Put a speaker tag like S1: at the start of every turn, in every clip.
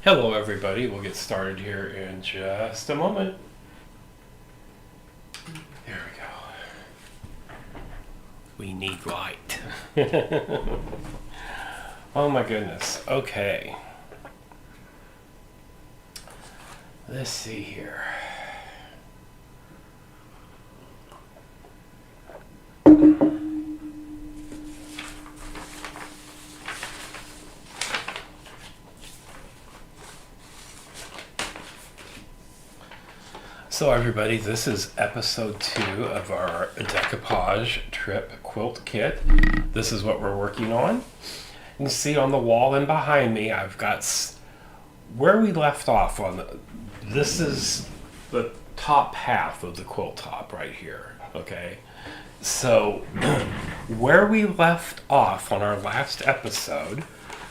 S1: Hello everybody, we'll get started here in just a moment. There we go. We need light. Oh my goodness, okay. Let's see here. So everybody, this is episode 2 of our Decoupage Trip quilt kit. This is what we're working on. You can see on the wall and behind me, I've got where we left off on this is the top half of the quilt top right here, okay? So where we left off on our last episode,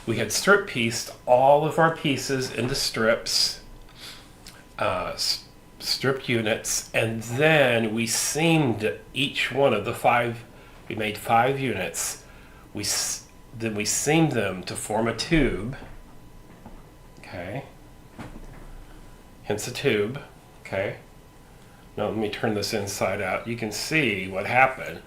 S1: we had strip pieced all of our pieces into strips, stripped units, and then we seamed each one of the 5. We made 5 units. Then we seamed them to form a tube. Okay. Hence a tube. Okay. Now let me turn this inside out. You can see what happened.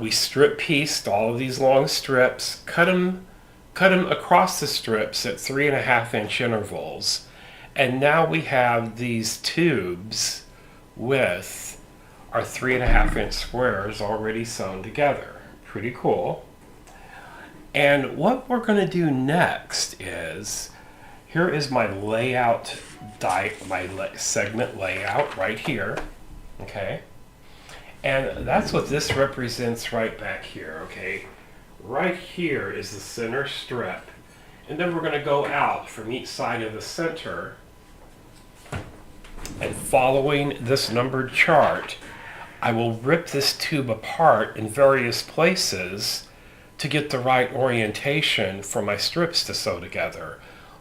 S1: We strip pieced all of these long strips, cut them across the strips at 3.5-inch intervals. And now we have these tubes with our 3.5-inch squares already sewn together. Pretty cool. And what we're going to do next is, here is my layout, my segment layout right here. Okay. And that's what this represents right back here. Okay. Right here is the center strip. And then we're going to go out from each side of the center. And following this numbered chart, I will rip this tube apart in various places to get the right orientation for my strips to sew together.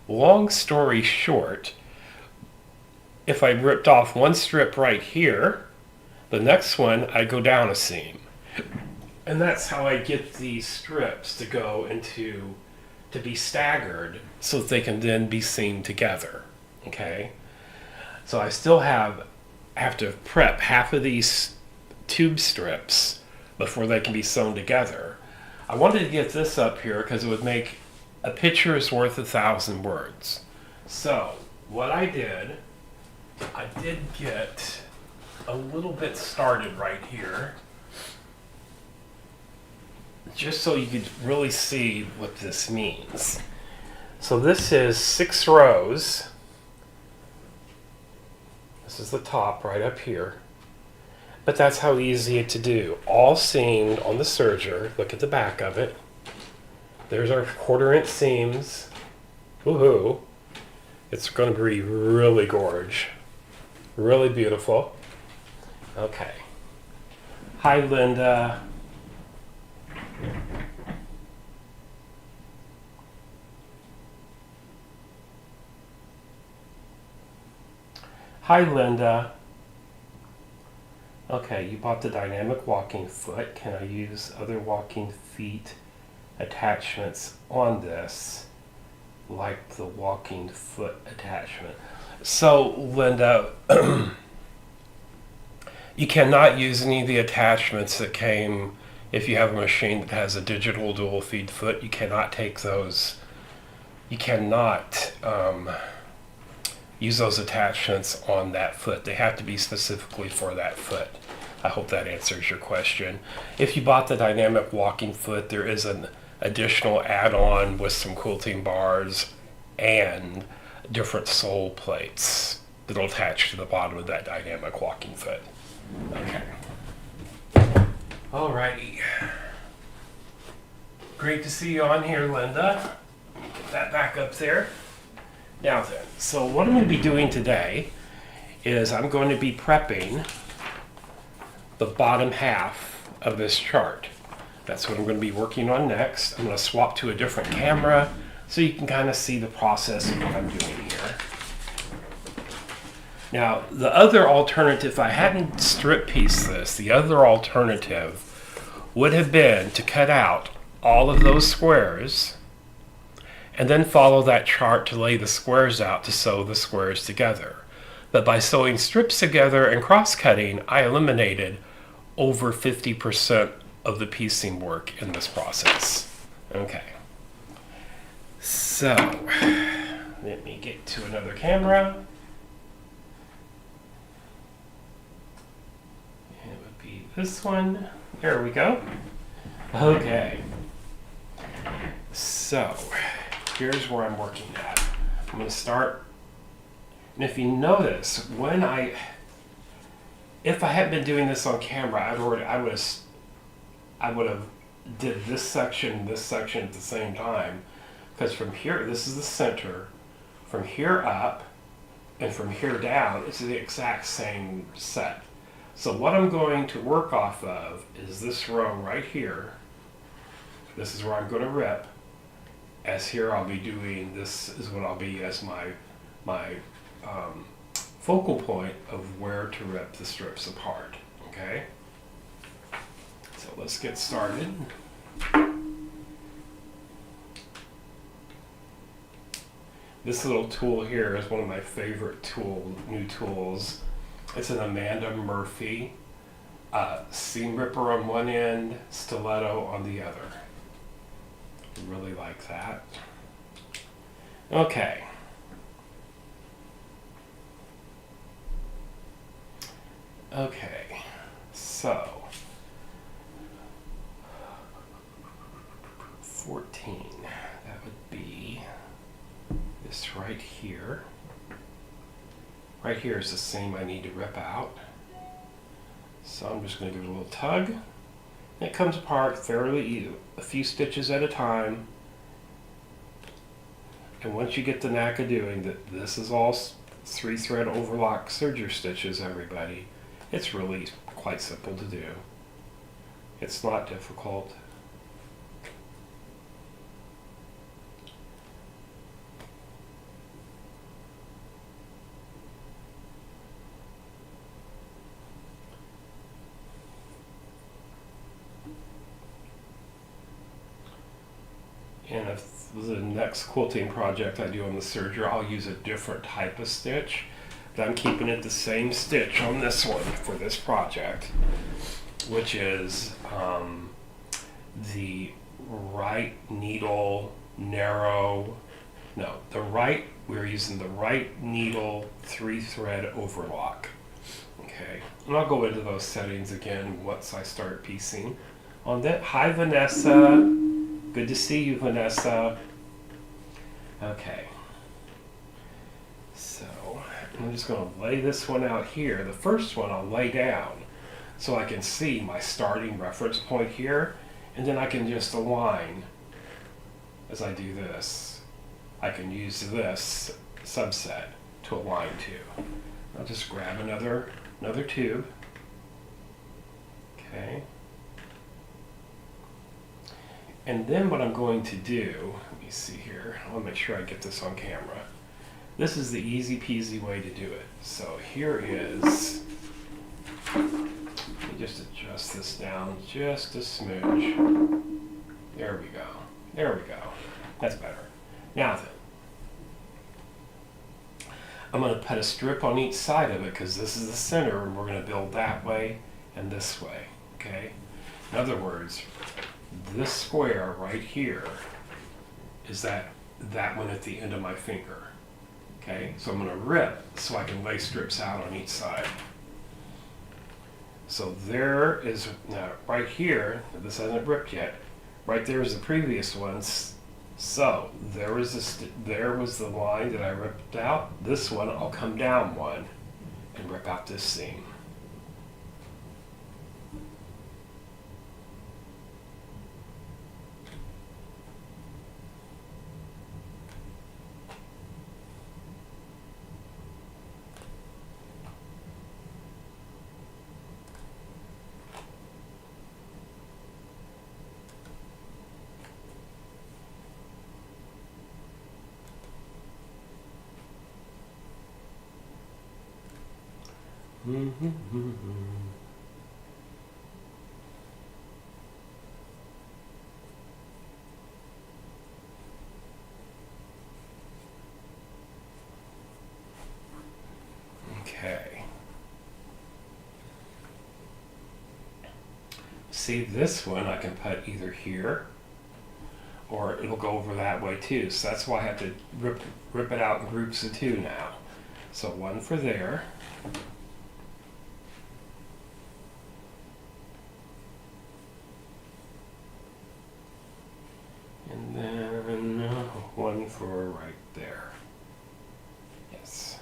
S1: Long story short, if I ripped off one strip right here, the next one I go down a seam. And that's how I get these strips to go into, to be staggered so that they can then be seamed together. Okay? So I still have to prep half of these tube strips before they can be sewn together. I wanted to get this up here because it would make a picture is worth 1,000 words. So what I did get a little bit started right here, just so you could really see what this means. So this is 6 rows. This is the top right up here. But that's how easy to do. All seamed on the serger. Look at the back of it. There's our 1/4-inch seams. Woohoo. It's going to be really gorge. Really beautiful. Okay. Hi, Linda. Hi, Linda. Okay, you bought the dynamic walking foot. Can I use other walking feet attachments on this, like the walking foot attachment? So, Linda, you cannot use any of the attachments that came, if you have a machine that has a digital dual feed foot, you cannot take those. You cannot use those attachments on that foot. They have to be specifically for that foot. I hope that answers your question. If you bought the dynamic walking foot, there is an additional add-on with some quilting bars and different sole plates that'll attach to the bottom of that dynamic walking foot. Okay. Alrighty. Great to see you on here, Linda. Get that back up there. Now then, so what I'm going to be doing today is I'm going to be prepping the bottom half of this chart. That's what I'm going to be working on next. I'm going to swap to a different camera so you can kind of see the process of what I'm doing here. Now, the other alternative, if I hadn't strip pieced this, the other alternative would have been to cut out all of those squares and then follow that chart to lay the squares out to sew the squares together. But by sewing strips together and cross-cutting, I eliminated over 50% of the piecing work in this process. Okay. So, let me get to another camera. It would be this one. There we go. Okay. So, here's where I'm working at. I'm going to start, and if you notice, if I had been doing this on camera, I would have did this section at the same time, because from here, this is the center, from here up, and from here down, it's the exact same set. So what I'm going to work off of is this row right here. This is where I'm going to rip. As here I'll be doing, this is what I'll be as my focal point of where to rip the strips apart, okay? So let's get started. This little tool here is one of my favorite new tools. It's an Amanda Murphy seam ripper on one end, stiletto on the other. Really like that. Okay. Okay, so 14, that would be this right here. Right here is the seam I need to rip out. So I'm just going to give it a little tug. It comes apart fairly easy, a few stitches at a time. And once you get the knack of doing that, this is all 3-thread overlock serger stitches, everybody. It's really quite simple to do. It's not difficult. And if the next quilting project I do on the serger, I'll use a different type of stitch. But I'm keeping it the same stitch on this one for this project, which is the right needle we're using the right needle 3-thread overlock. Okay, and I'll go into those settings again once I start piecing on that. Hi Vanessa. Good to see you, Vanessa. Okay. So, I'm just going to lay this one out here. The first one I'll lay down so I can see my starting reference point here, and then I can just align as I do this. I can use this subset to align to. I'll just grab another tube. Okay. And then what I'm going to do, let me see here, I'll make sure I get this on camera. This is the easy peasy way to do it. So here is, let me just adjust this down just a smidge. There we go. There we go. That's better. Now then, I'm going to put a strip on each side of it because this is the center and we're going to build that way and this way, okay? In other words, this square right here is that one at the end of my finger. Okay, so I'm going to rip so I can lay strips out on each side. So there is, now right here, this hasn't ripped yet, right there is the previous ones. So there was the line that I ripped out. This one, I'll come down one and rip out this seam. Okay. See, this one I can put either here or it'll go over that way too. So that's why I have to rip it out in groups of two now. So one for there. And then one for right there. Yes.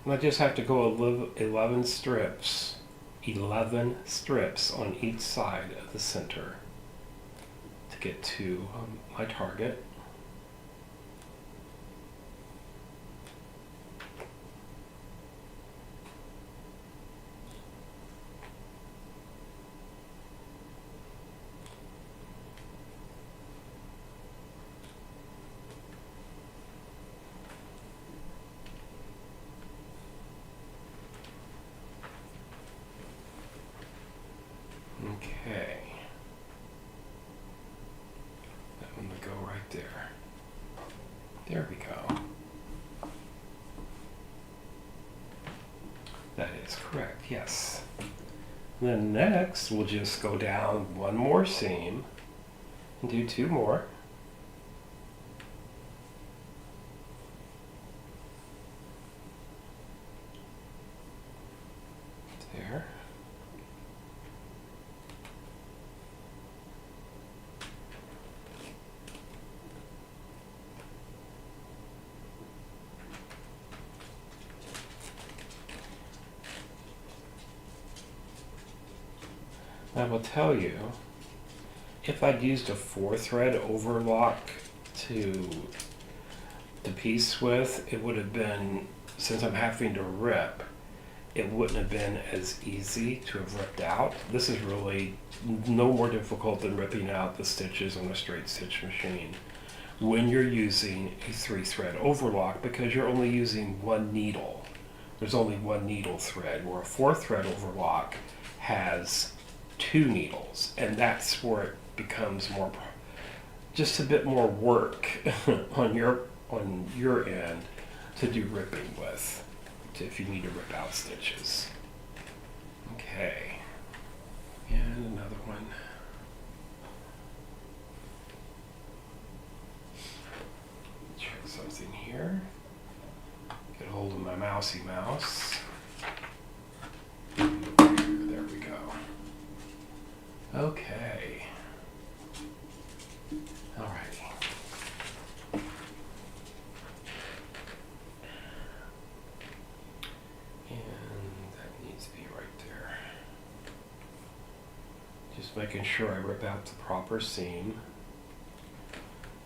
S1: And I just have to go 11 strips on each side of the center to get to my target. Okay. That one will go right there. There we go. That is correct, yes. Then next, we'll just go down one more seam and do two more. There. I will tell you, if I'd used a 4-thread overlock to piece with, it would have been, since I'm having to rip, it wouldn't have been as easy to have ripped out. This is really no more difficult than ripping out the stitches on a straight stitch machine when you're using a 3-thread overlock, because you're only using one needle. There's only one needle thread, where a 4-thread overlock has 2 needles, and that's where it becomes more, just a bit more work on your end to do ripping with, if you need to rip out stitches. Okay, and another one. Check something here. Get a hold of my mousy mouse. There we go. Okay. Alrighty. And that needs to be right there. Just making sure I rip out the proper seam.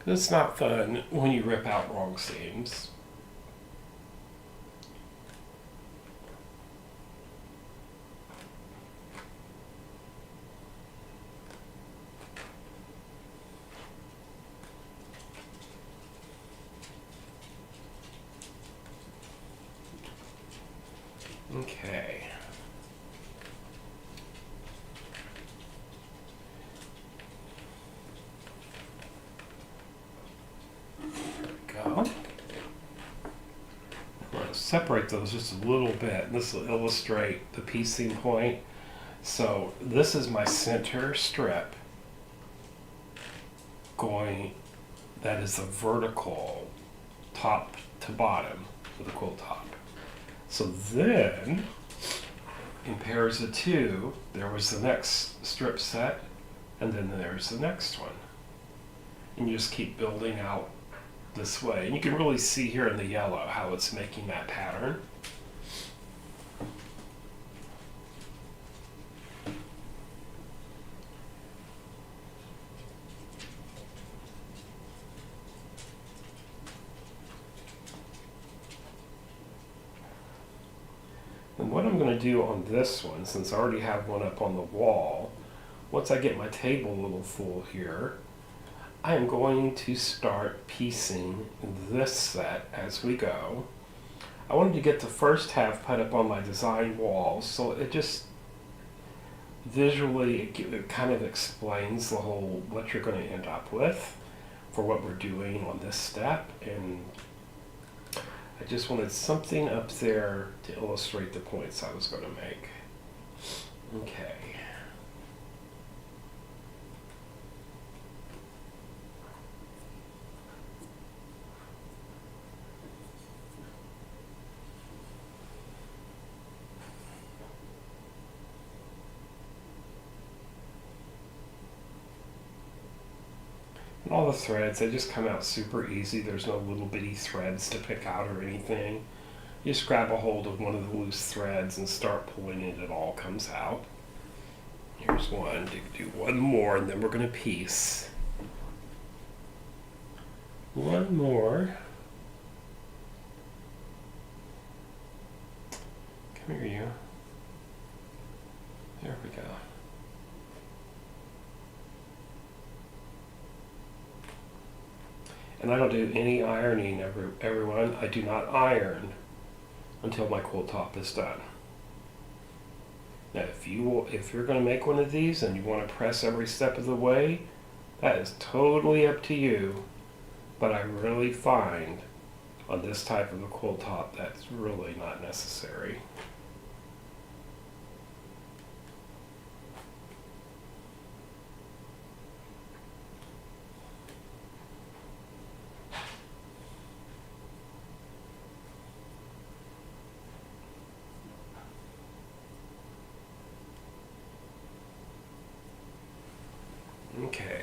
S1: It's not fun when you rip out wrong seams. Okay. There we go. I'm going to separate those just a little bit. This will illustrate the piecing point. So this is my center strip going, that is the vertical top to bottom of the quilt top. So then, in pairs of 2, there was the next strip set, and then there's the next one. And you just keep building out this way. And you can really see here in the yellow how it's making that pattern. And what I'm going to do on this one, since I already have one up on the wall, once I get my table a little full here, I am going to start piecing this set as we go. I wanted to get the first half put up on my design wall, so it just visually it kind of explains the whole what you're going to end up with for what we're doing on this step, and I just wanted something up there to illustrate the points I was going to make. Okay. All the threads, they just come out super easy. There's no little bitty threads to pick out or anything. You just grab a hold of one of the loose threads and start pulling it, it all comes out. Here's one, do one more, and then we're going to piece. One more. Come here, you. There we go. And I don't do any ironing, everyone. I do not iron until my quilt top is done. Now, if you're going to make one of these and you want to press every step of the way, that is totally up to you. But I really find on this type of a quilt top that's really not necessary. Okay,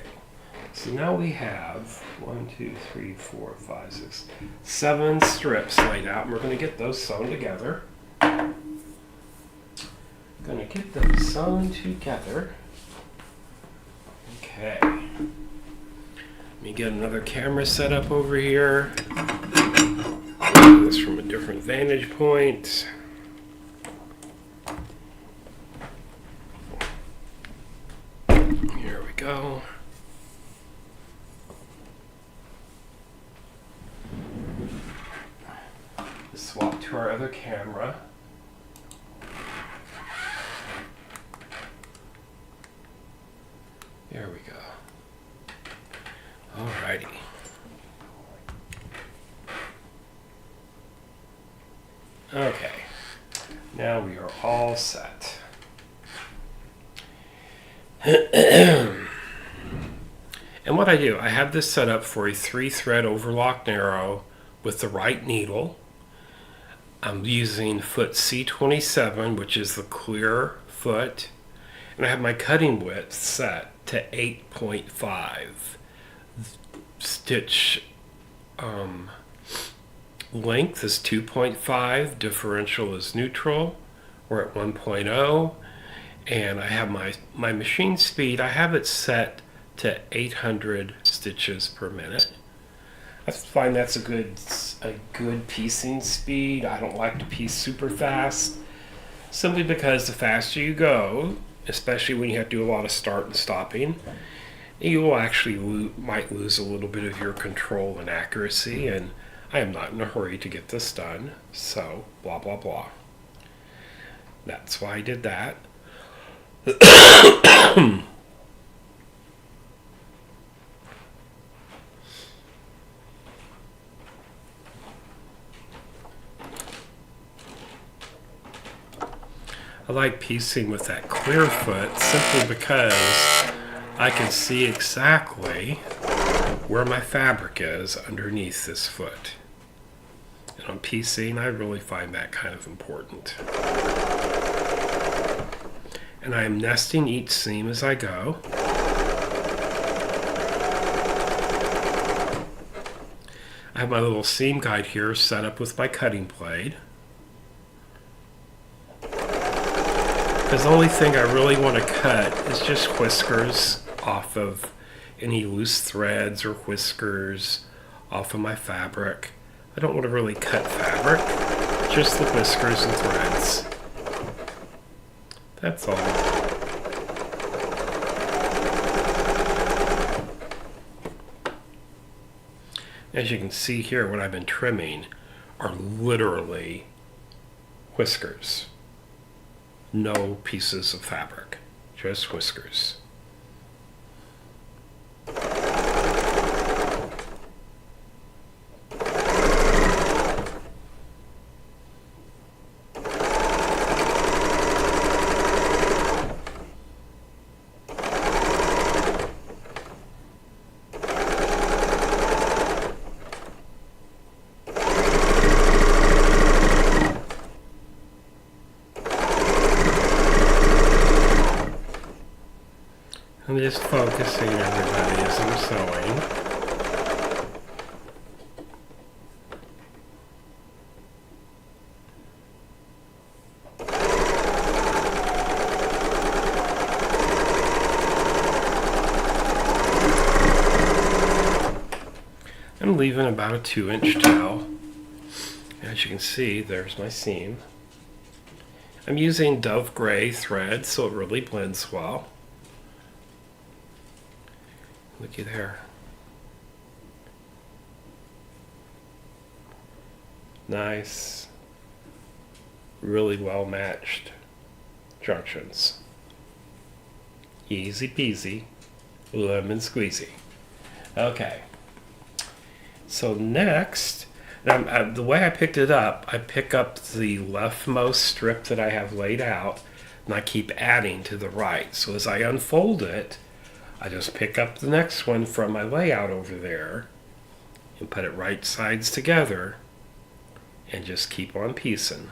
S1: so now we have 1, 2, 3, 4, 5, 6, 7 strips laid out, and we're going to get those sewn together. Okay. Let me get another camera set up over here. Do this from a different vantage point. Here we go. Swap to our other camera. There we go. Alrighty. Okay. Now we are all set. And what I do, I have this set up for a 3-thread overlock narrow with the right needle. I'm using foot C27, which is the clear foot, and I have my cutting width set to 8.5. Stitch length is 2.5, differential is neutral. We're at 1.0, and I have my machine speed, I have it set to 800 stitches per minute. I find that's a good piecing speed. I don't like to piece super fast, simply because the faster you go, especially when you have to do a lot of start and stopping, you will actually might lose a little bit of your control and accuracy, and I am not in a hurry to get this done, so blah blah blah. That's why I did that. I like piecing with that clear foot simply because I can see exactly where my fabric is underneath this foot. And on piecing, I really find that kind of important. And I am nesting each seam as I go. I have my little seam guide here set up with my cutting blade. Because the only thing I really want to cut is just whiskers off of any loose threads or whiskers off of my fabric. I don't want to really cut fabric, just the whiskers and threads. That's all. As you can see here, what I've been trimming are literally whiskers. No pieces of fabric, just whiskers. I'm just focusing everybody as I'm sewing. I'm leaving about a 2-inch tail. As you can see, there's my seam. I'm using Dove Gray thread so it really blends well. Looky there. Nice, really well matched junctions. Easy peasy, lemon squeezy. Okay, so next, the way I picked it up, I pick up the leftmost strip that I have laid out, and I keep adding to the right. So as I unfold it, I just pick up the next one from my layout over there and put it right sides together and just keep on piecing.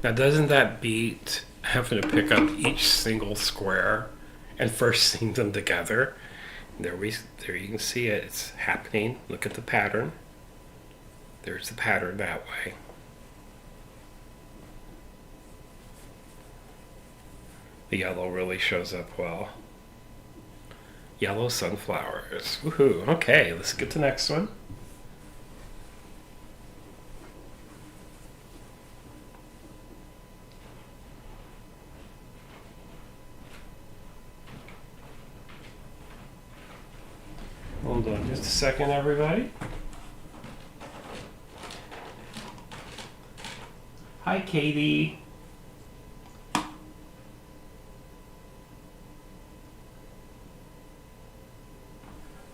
S1: Now doesn't that beat having to pick up each single square and first seam them together? There you can see it, it's happening. Look at the pattern. There's the pattern that way. The yellow really shows up well. Yellow sunflowers. Woohoo. Okay, let's get to the next one. Hold on just a second, everybody. Hi, Katie.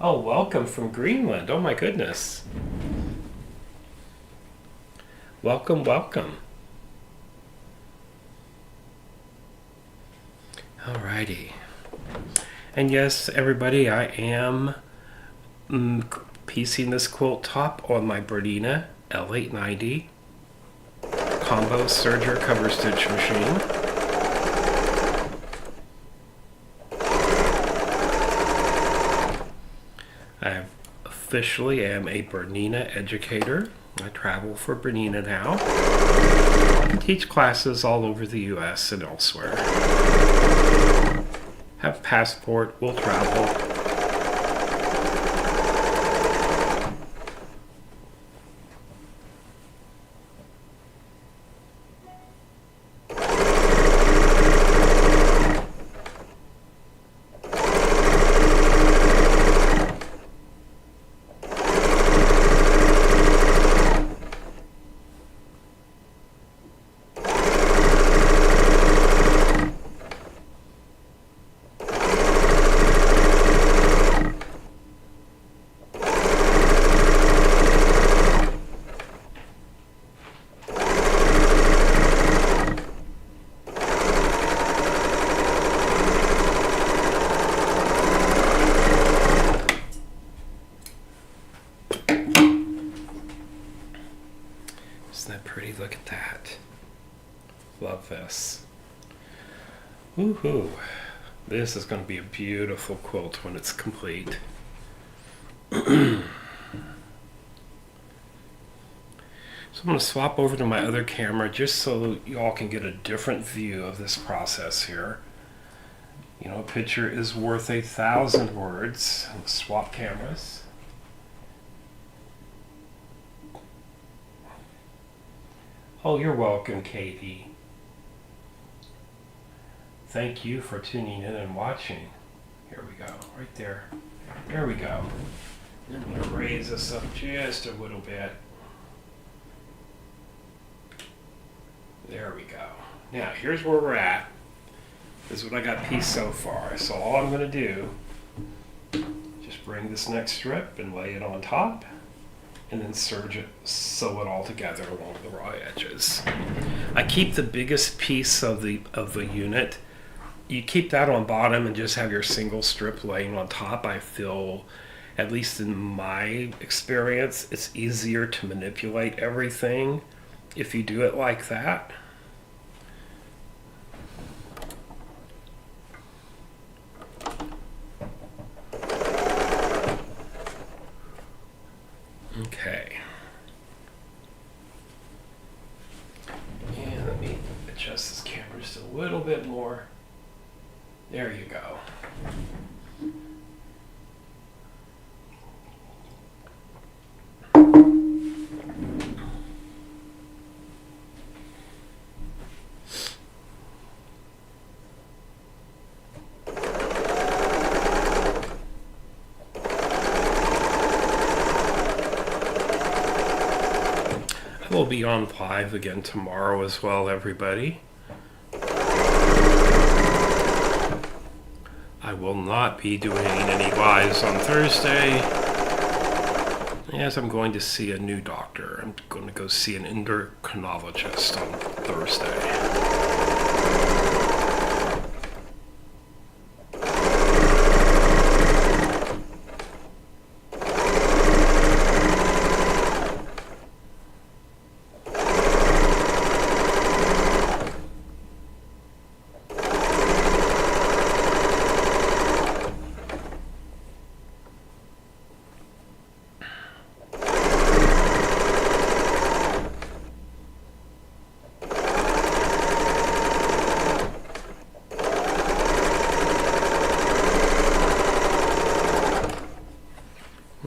S1: Oh, welcome from Greenland. Oh my goodness. Welcome, welcome. Alrighty. And yes, everybody, I am piecing this quilt top on my Bernina L890 combo Serger cover stitch machine. I officially am a Bernina educator. I travel for Bernina now. I teach classes all over the US and elsewhere. Have passport, will travel. love this. Woohoo! This is going to be a beautiful quilt when it's complete. So I'm going to swap over to my other camera just so you all can get a different view of this process here. You know, a picture is worth 1,000 words. Let's swap cameras. Oh, you're welcome, Katie. Thank you for tuning in and watching. Here we go, right there. There we go. I'm going to raise this up just a little bit. There we go. Now, here's where we're at. This is what I got pieced so far. So all I'm going to do, just bring this next strip and lay it on top, and then sew it all together along the raw edges. I keep the biggest piece of the unit. You keep that on bottom and just have your single strip laying on top. I feel, at least in my experience, it's easier to manipulate everything if you do it like that. Okay. And let me adjust this camera just a little bit more. There you go. I will be on live again tomorrow as well, everybody. I will not be doing any lives on Thursday, as I'm going to see a new doctor. I'm going to go see an endocrinologist on Thursday.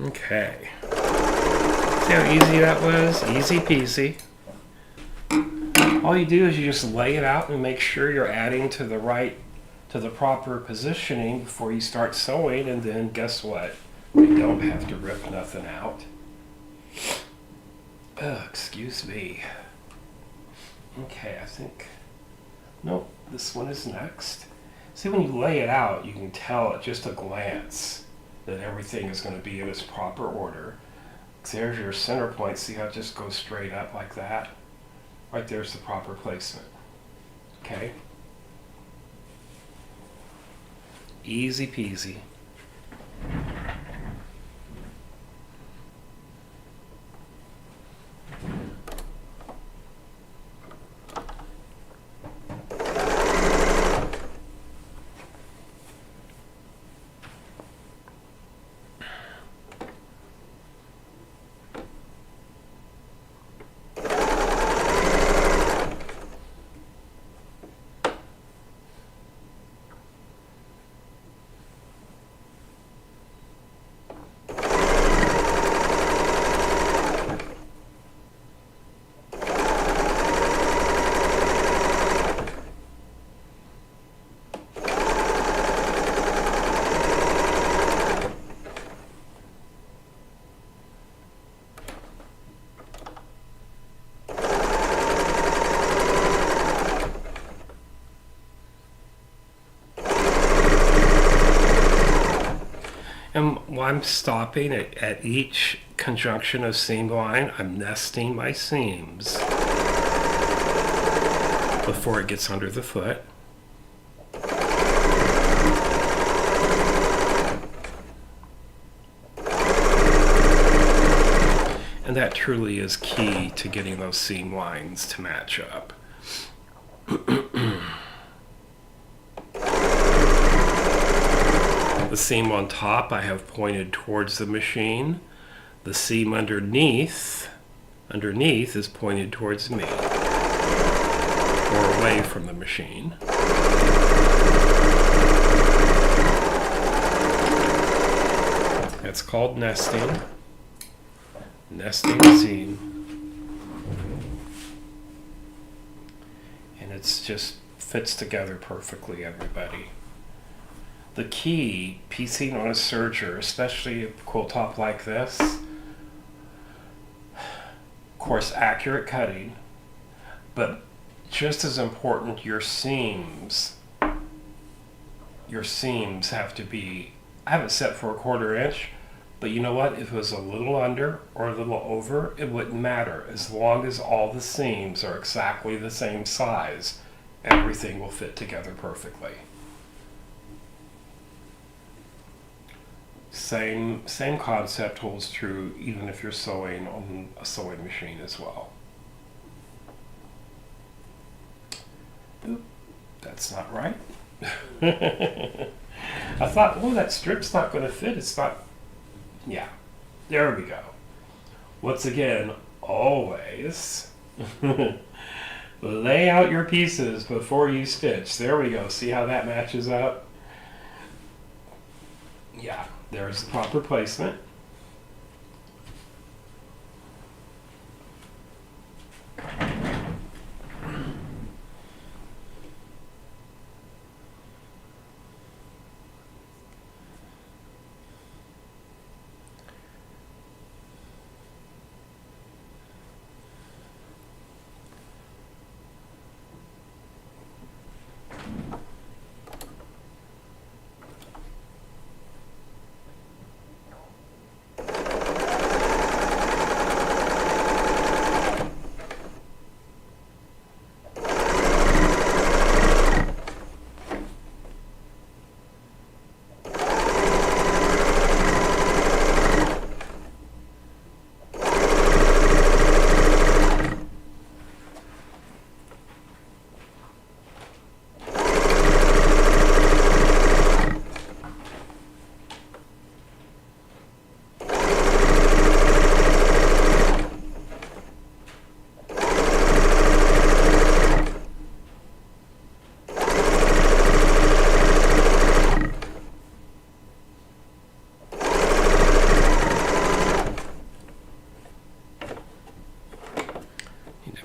S1: Okay. See how easy that was? Easy peasy. All you do is you just lay it out and make sure you're adding to the proper positioning before you start sewing, and then guess what? You don't have to rip nothing out. Excuse me. Okay, I think, nope, this one is next. See, when you lay it out, you can tell at just a glance that everything is going to be in its proper order. There's your center point. See how it just goes straight up like that? Right there's the proper placement. Okay? Easy peasy. And while I'm stopping at each conjunction of seam line, I'm nesting my seams before it gets under the foot. And that truly is key to getting those seam lines to match up. seam on top I have pointed towards the machine. The seam underneath is pointed towards me, or away from the machine. That's called nesting. Nesting seam. And it's just fits together perfectly, everybody. The key, piecing on a serger, especially a quilt top like this, of course, accurate cutting, but just as important, your seams have to be, I have it set for 1/4 inch, but you know what? If it was a little under or a little over, it wouldn't matter. As long as all the seams are exactly the same size, everything will fit together perfectly. Same concept holds true even if you're sewing on a sewing machine as well. Oop, that's not right. I thought, oh, that strip's not going to fit. It's not. Yeah, there we go. Once again, always lay out your pieces before you stitch. There we go. See how that matches up? Yeah, there's the proper placement.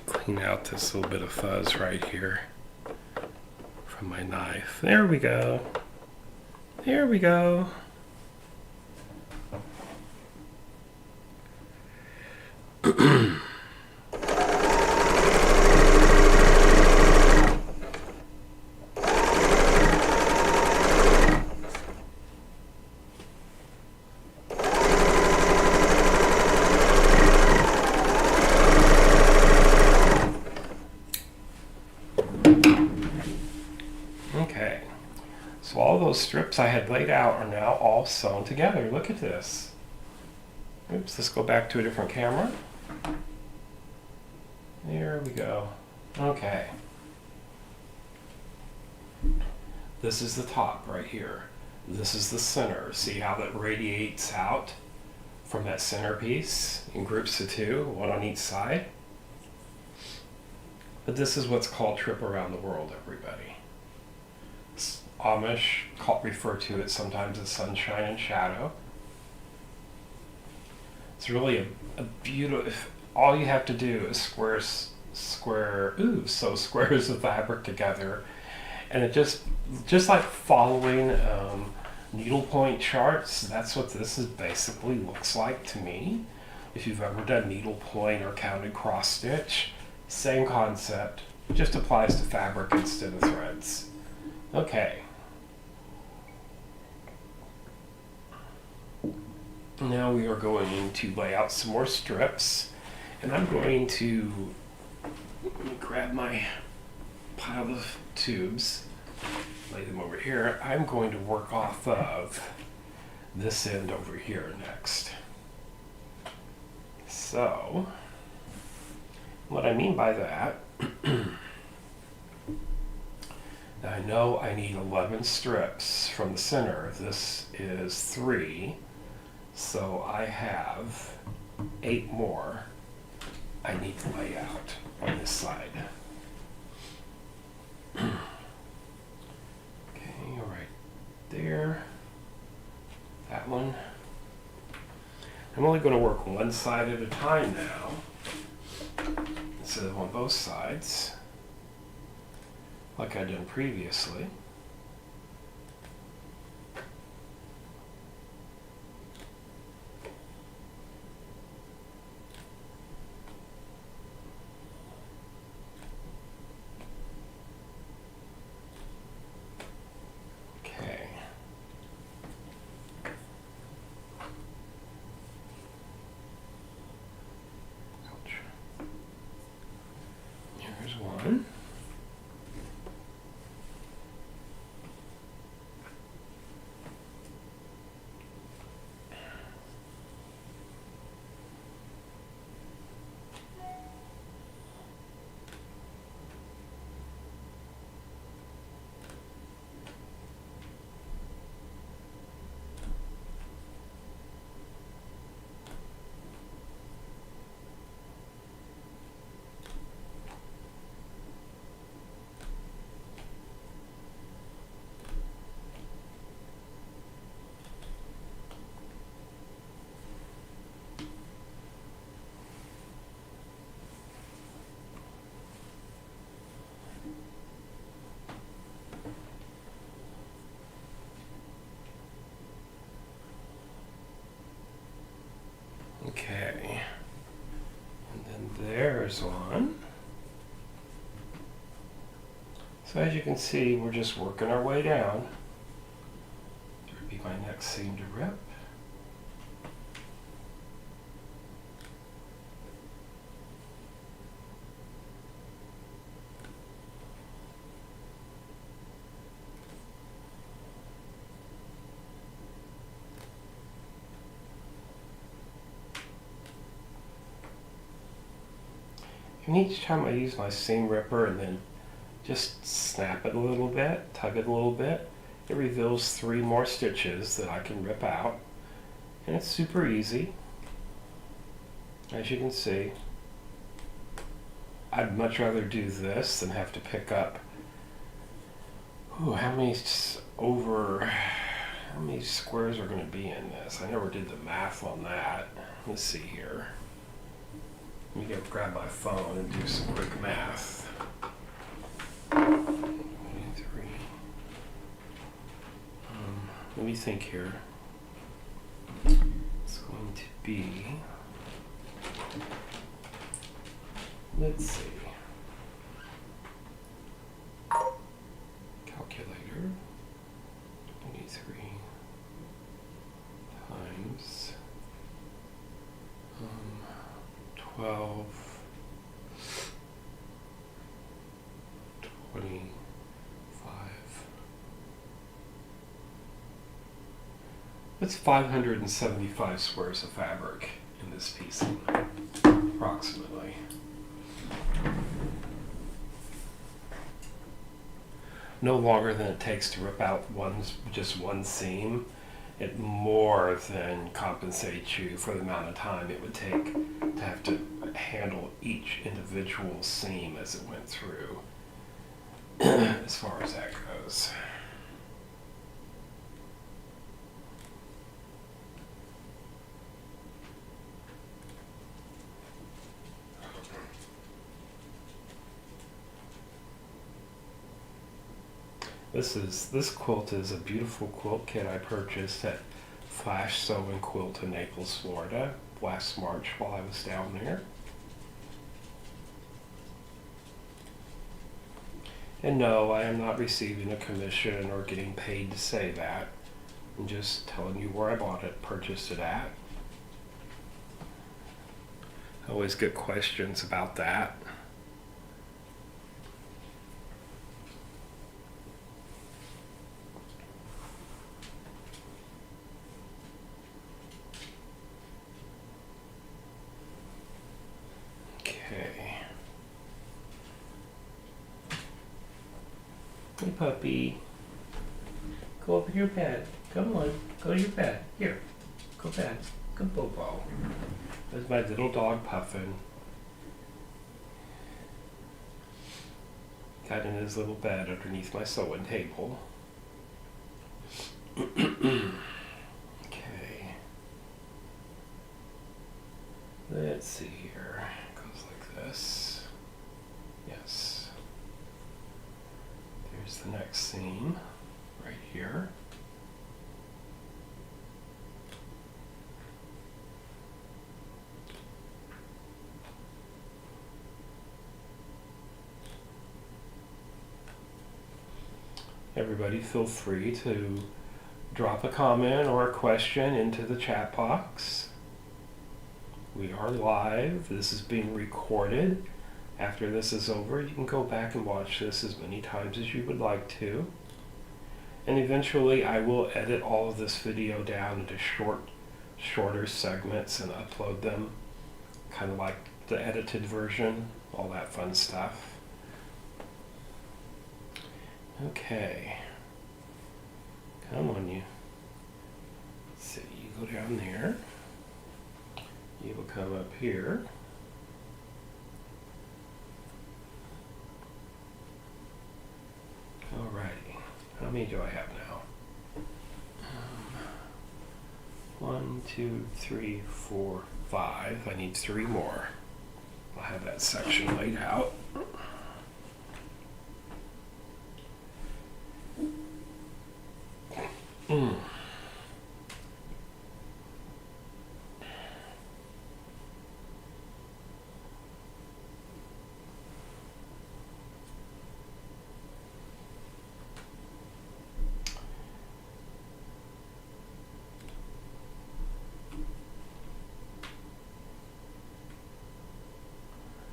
S1: Clean out this little bit of fuzz right here from my knife. There we go. There we go. Okay, so all those strips I had laid out are now all sewn together. Look at this. Oops, let's go back to a different camera. There we go. Okay. This is the top right here. This is the center. See how that radiates out from that centerpiece in groups of two, one on each side? But this is what's called Trip Around the World, everybody. Amish refer to it sometimes as sunshine and shadow. It's really a beautiful, all you have to do is sew squares of fabric together, and it just like following needlepoint charts. That's what this is basically looks like to me. If you've ever done needlepoint or counted cross stitch, same concept, just applies to fabric instead of threads. Okay. Now we are going to lay out some more strips, and I'm going to grab my pile of tubes, lay them over here. I'm going to work off of this end over here next. So, what I mean by that, I know I need 11 strips from the center. This is 3, so I have 8 more I need to lay out on this side. Okay, right there. That one. I'm only going to work one side at a time now, instead of on both sides, like I'd done previously. Okay. Ouch. Here's one. Okay, and then there's one. So as you can see, we're just working our way down. There would be my next seam to rip. And each time I use my seam ripper and then just snap it a little bit, tug it a little bit, it reveals 3 more stitches that I can rip out. And it's super easy. As you can see, I'd much rather do this than have to pick up, how many squares are going to be in this? I never did the math on that. Let's see here. Let me grab my phone and do some quick math. 23. Let me think here. It's going to be, let's see. Calculator. 23 times 12, 25. That's 575 squares of fabric in this piecing, approximately. No longer than it takes to rip out just one seam. It more than compensates you for the amount of time it would take to have to handle each individual seam as it went through, as far as that goes. This quilt is a beautiful quilt kit I purchased at Flash Sew and Quilt in Naples, Florida last March while I was down there. And no, I am not receiving a commission or getting paid to say that. I'm just telling you where I bought it, purchased it at. I always get questions about that. puppy. Go up in your bed. Come on, go to your bed. Here, go bed. Good Bobo. There's my little dog Puffin. Got in his little bed underneath my sewing table. Okay. Let's see here. It goes like this. Yes. There's the next seam right here. Everybody feel free to drop a comment or a question into the chat box. We are live. This is being recorded. After this is over, you can go back and watch this as many times as you would like to. And eventually I will edit all of this video down into shorter segments and upload them, kind of like the edited version, all that fun stuff. Okay. Come on, you. So you go down there. You will come up here. Alrighty. How many do I have now? 1, 2, 3, 4, 5. I need 3 more. I'll have that section laid out.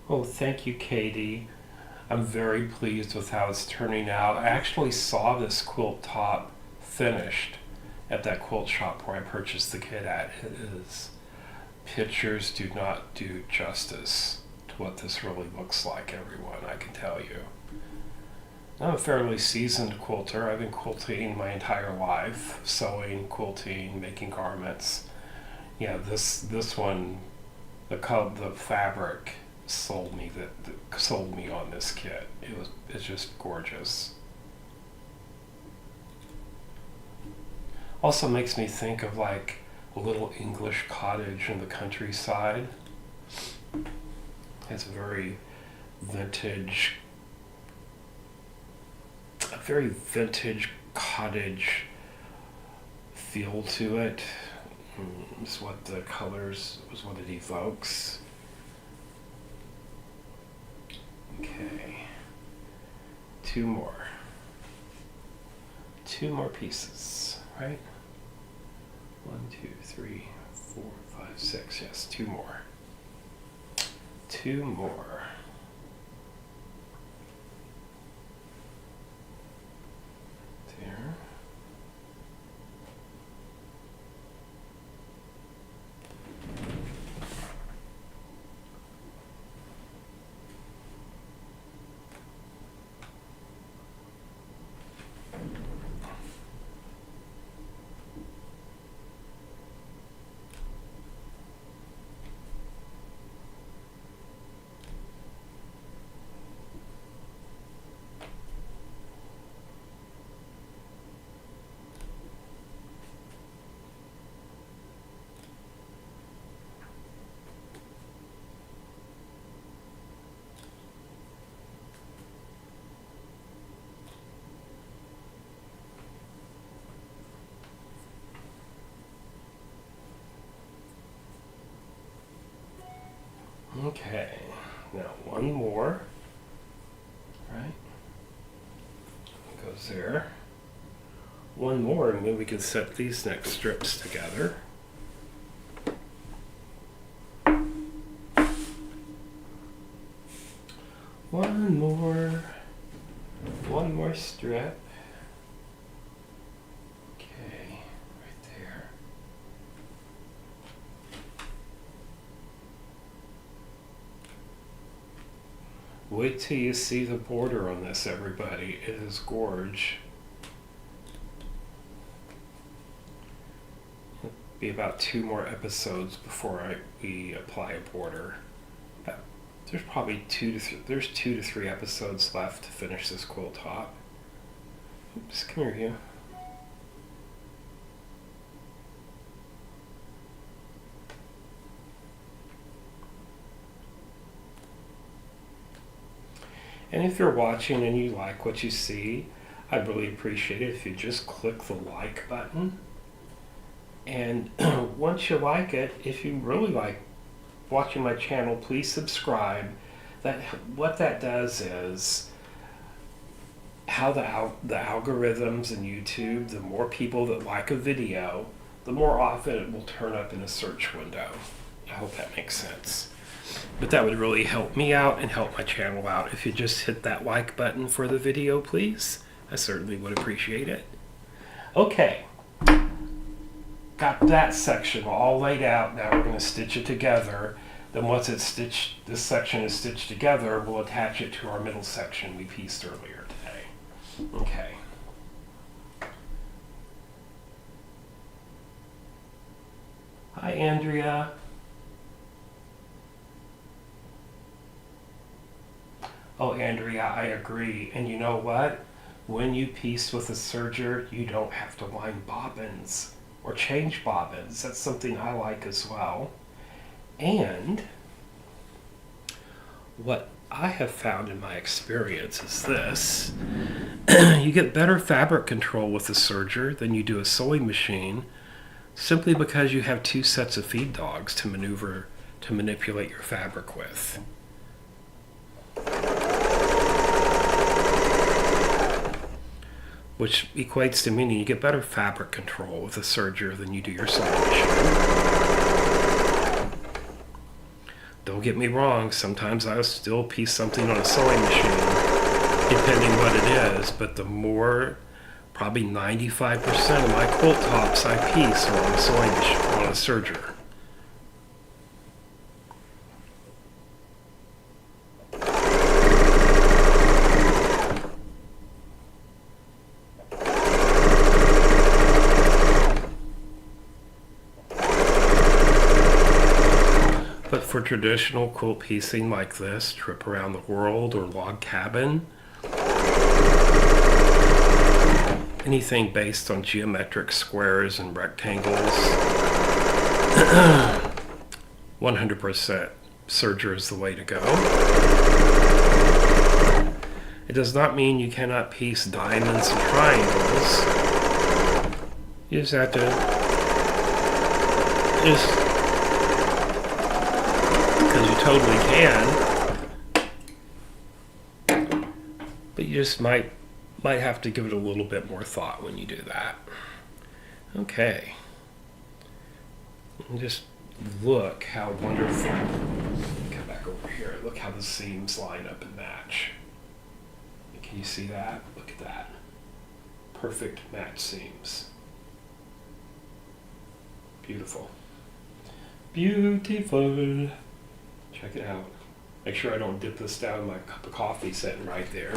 S1: Oh, thank you, Katie. I'm very pleased with how it's turning out. I actually saw this quilt top finished at that quilt shop where I purchased the kit at. It is, pictures do not do justice to what this really looks like, everyone, I can tell you. I'm a fairly seasoned quilter. I've been quilting my entire life, sewing, quilting, making garments. Yeah, this one, the fabric sold me on this kit. It's just gorgeous. Also makes me think of like a little English cottage in the countryside. It's a very vintage cottage feel to it. It's what the colors was what it evokes. Okay, 2 more. 2 more pieces, right? 1, 2, 3, 4, 5, 6. Yes, 2 more. 2 more. There. Okay, now 1 more, right? It goes there. 1 more, and then we can set these next strips together. One more strip. Okay, right there. Wait till you see the border on this, everybody. It is gorge. It'll be about 2 more episodes before we apply a border. There's probably 2 to 3 episodes left to finish this quilt top. Oops, come here, you. And if you're watching and you like what you see, I'd really appreciate it if you just click the like button. And once you like it, if you really like watching my channel, please subscribe. What that does is how the algorithms in YouTube, the more people that like a video, the more often it will turn up in a search window. I hope that makes sense. But that would really help me out and help my channel out. If you just hit that like button for the video, please. I certainly would appreciate it. Okay. Got that section all laid out. Now we're going to stitch it together. Then once it's stitched, this section is stitched together, we'll attach it to our middle section we pieced earlier today. Okay. Hi, Andrea. Oh, Andrea, I agree. And you know what? When you piece with a serger, you don't have to line bobbins or change bobbins. That's something I like as well. And what I have found in my experience is this. You get better fabric control with a serger than you do a sewing machine, simply because you have 2 sets of feed dogs to manipulate your fabric with. Which equates to meaning you get better fabric control with a serger than you do your sewing machine. Don't get me wrong, sometimes I still piece something on a sewing machine, depending what it is, but the more, probably 95% of my quilt tops I piece are on a sewing machine, on a serger. For traditional quilt piecing like this, Trip Around the World or Log Cabin, anything based on geometric squares and rectangles, 100% serger is the way to go. It does not mean you cannot piece diamonds and triangles. You just have to because you totally can, but you just might have to give it a little bit more thought when you do that. Okay, and just look how wonderful. Come back over here. Look how the seams line up and match. Can you see that? Look at that. Perfect match seams. Beautiful. Beautiful. Check it out. Make sure I don't dip this down in my cup of coffee sitting right there.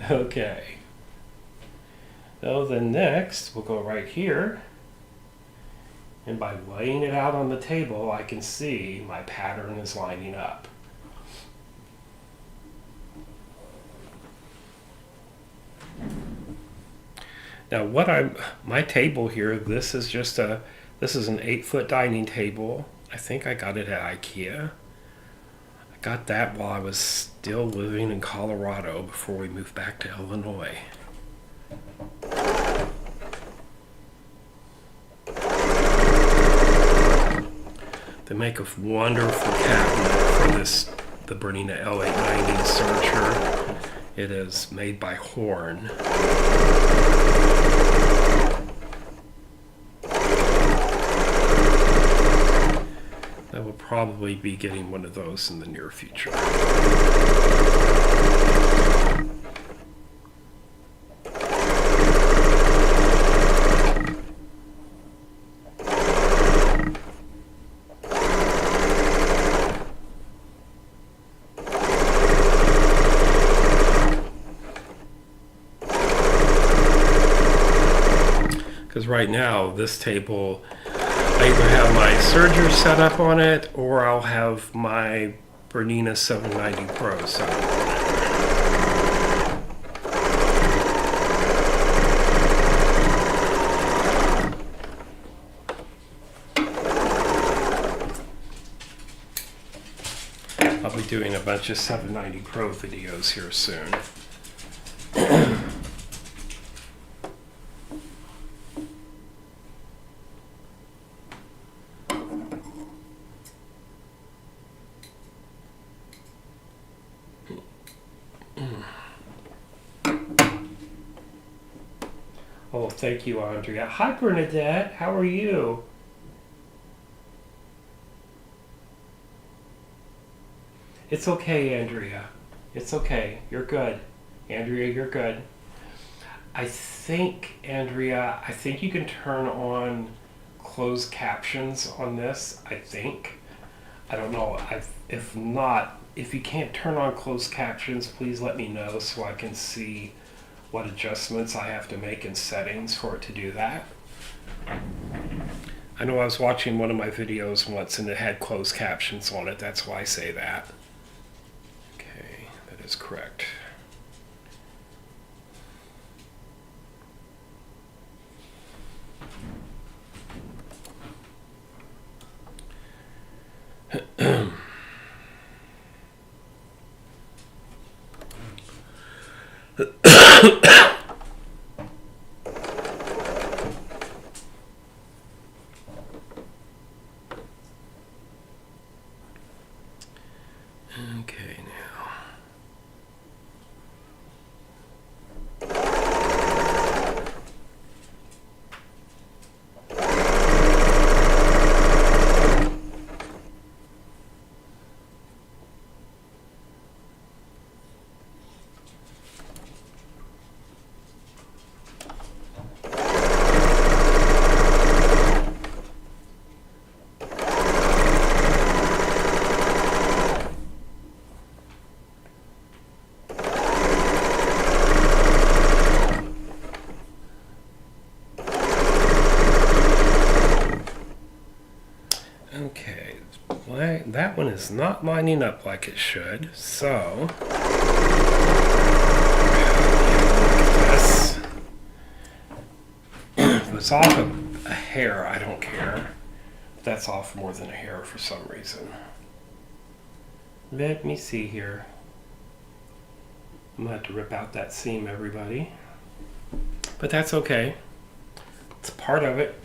S1: Okay. So then next, we'll go right here. And by laying it out on the table, I can see my pattern is lining up. Now my table here, this is an 8-foot dining table. I think I got it at IKEA. I got that while I was still living in Colorado before we moved back to Illinois. They make a wonderful cabinet for the Bernina L890 Serger. It is made by Horn. I will probably be getting one of those in the near future. Because right now, this table, I either have my Serger set up on it, or I'll have my Bernina 790 Pro set up on it. I'll be doing a bunch of 790 Pro videos here soon. Oh, thank you, Andrea. Hi, Bernadette. How are you? It's okay, Andrea. It's okay. You're good. Andrea, you're good. I think, Andrea, I think you can turn on closed captions on this, I think. I don't know. If not, if you can't turn on closed captions, please let me know so I can see what adjustments I have to make in settings for it to do that. I know I was watching one of my videos once and it had closed captions on it. That's why I say that. Okay, that is correct. Okay, now. Okay, that one is not lining up like it should, so this. If it's off a hair, I don't care. That's off more than a hair for some reason. Let me see here. I'm gonna have to rip out that seam, everybody. But that's okay. It's part of it.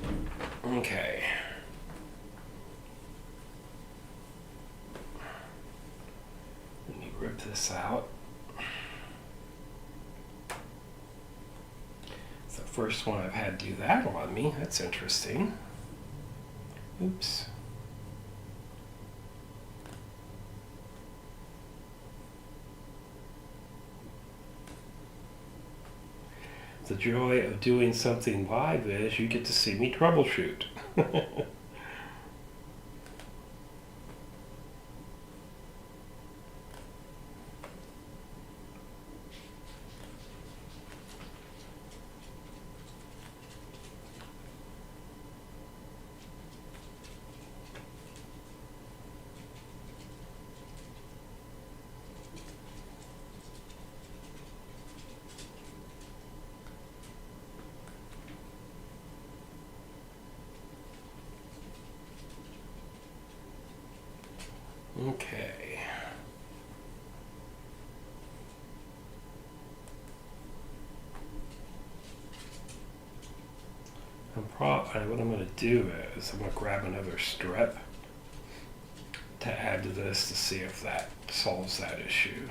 S1: Okay. Let me rip this out. It's the first one I've had do that on me. That's interesting. Oops. The joy of doing something live is you get to see me troubleshoot. Okay. What I'm going to do is I'm going to grab another strip to add to this to see if that solves that issue.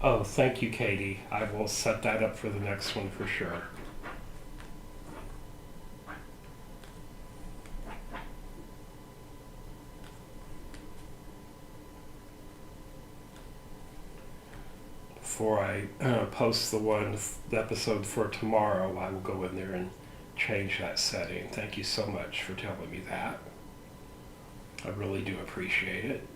S1: Oh, thank you, Katie. I will set that up for the next one for sure. Before I post the episode for tomorrow, I will go in there and change that setting. Thank you so much for telling me that. I really do appreciate it.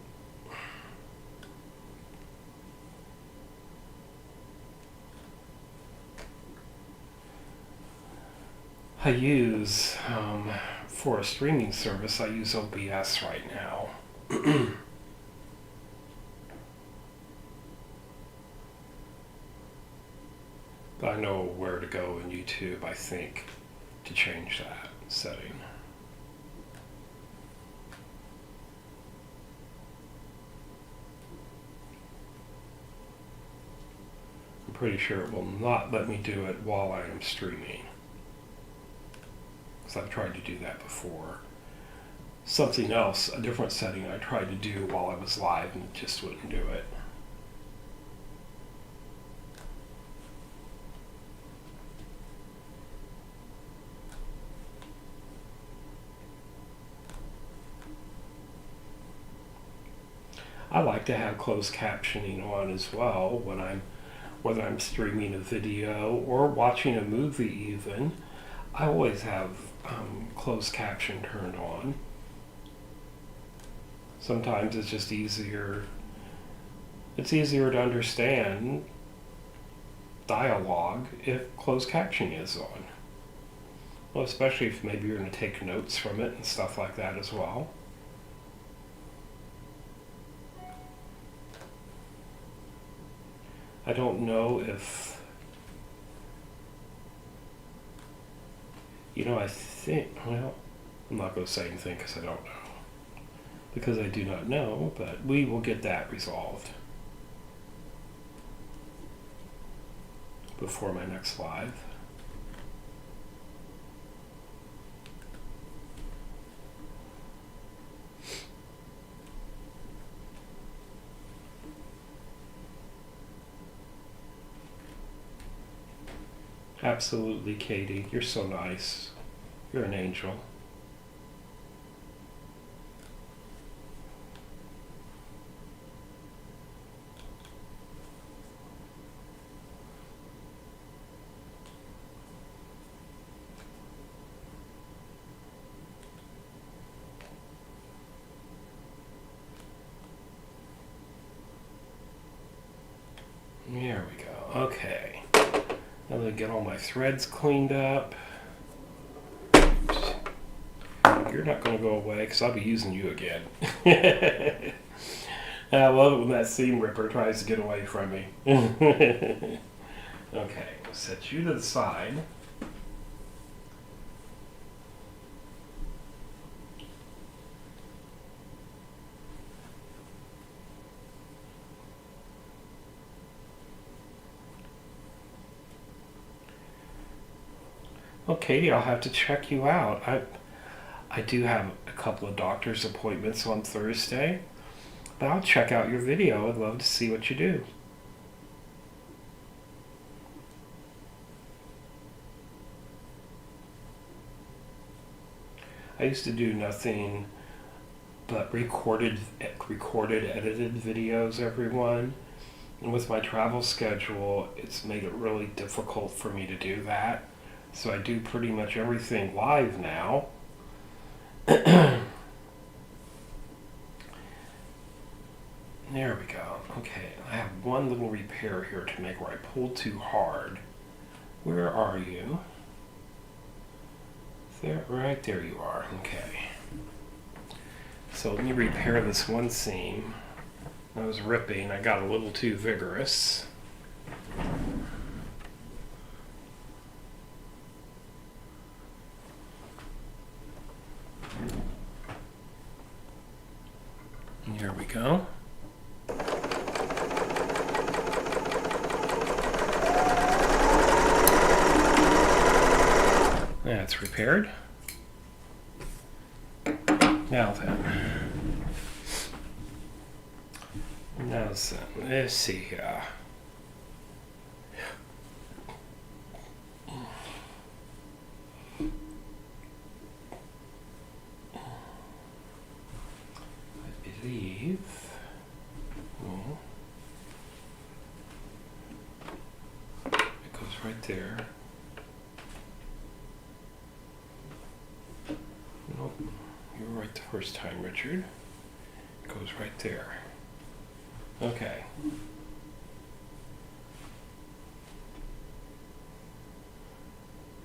S1: I use, for a streaming service, I use OBS right now. But I know where to go in YouTube, I think, to change that setting. I'm pretty sure it will not let me do it while I am streaming. Because I've tried to do that before. Something else, a different setting I tried to do while I was live and it just wouldn't do it. I like to have closed captioning on as well when whether I'm streaming a video or watching a movie even. I always have closed caption turned on. Sometimes it's just easier. It's easier to understand dialogue if closed captioning is on. Well, especially if maybe you're going to take notes from it and stuff like that as well. I don't know if, I think, well, I'm not going to say anything because I don't know. Because I do not know, but we will get that resolved before my next live. Absolutely, Katie. You're so nice. You're an angel. There we go. Okay. I'm going to get all my threads cleaned up. You're not going to go away because I'll be using you again. I love it when that seam ripper tries to get away from me. Okay, I'll set you to the side. Well, Katie, I'll have to check you out. I do have a couple of doctor's appointments on Thursday, but I'll check out your video. I'd love to see what you do. I used to do nothing but recorded, edited videos, everyone. And with my travel schedule, it's made it really difficult for me to do that. So I do pretty much everything live now. There we go. Okay, I have one little repair here to make where I pulled too hard. Where are you? There, right there you are. Okay. So let me repair this one seam. I was ripping. I got a little too vigorous. Here we go. That's repaired. Now then. Let's see here. It goes right there. You were right the first time, Richard. It goes right there. Okay.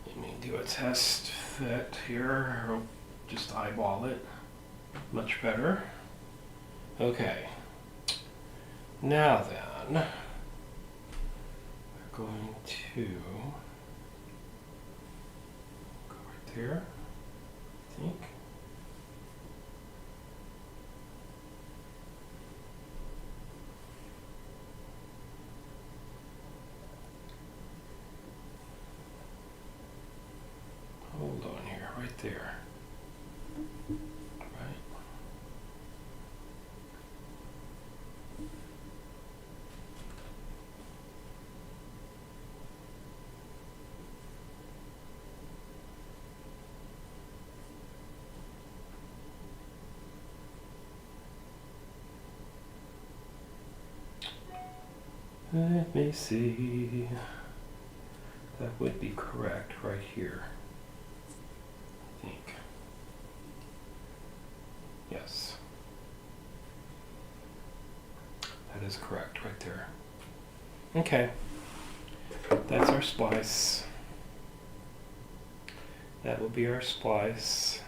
S1: Let me do a test fit here. I'll just eyeball it. Much better. Okay. Now then, we're going to go right there, I think. Hold on here, right there. Right. Let me see. That would be correct right here. I think. Yes. That is correct right there. Okay. That's our splice. That will be our splice.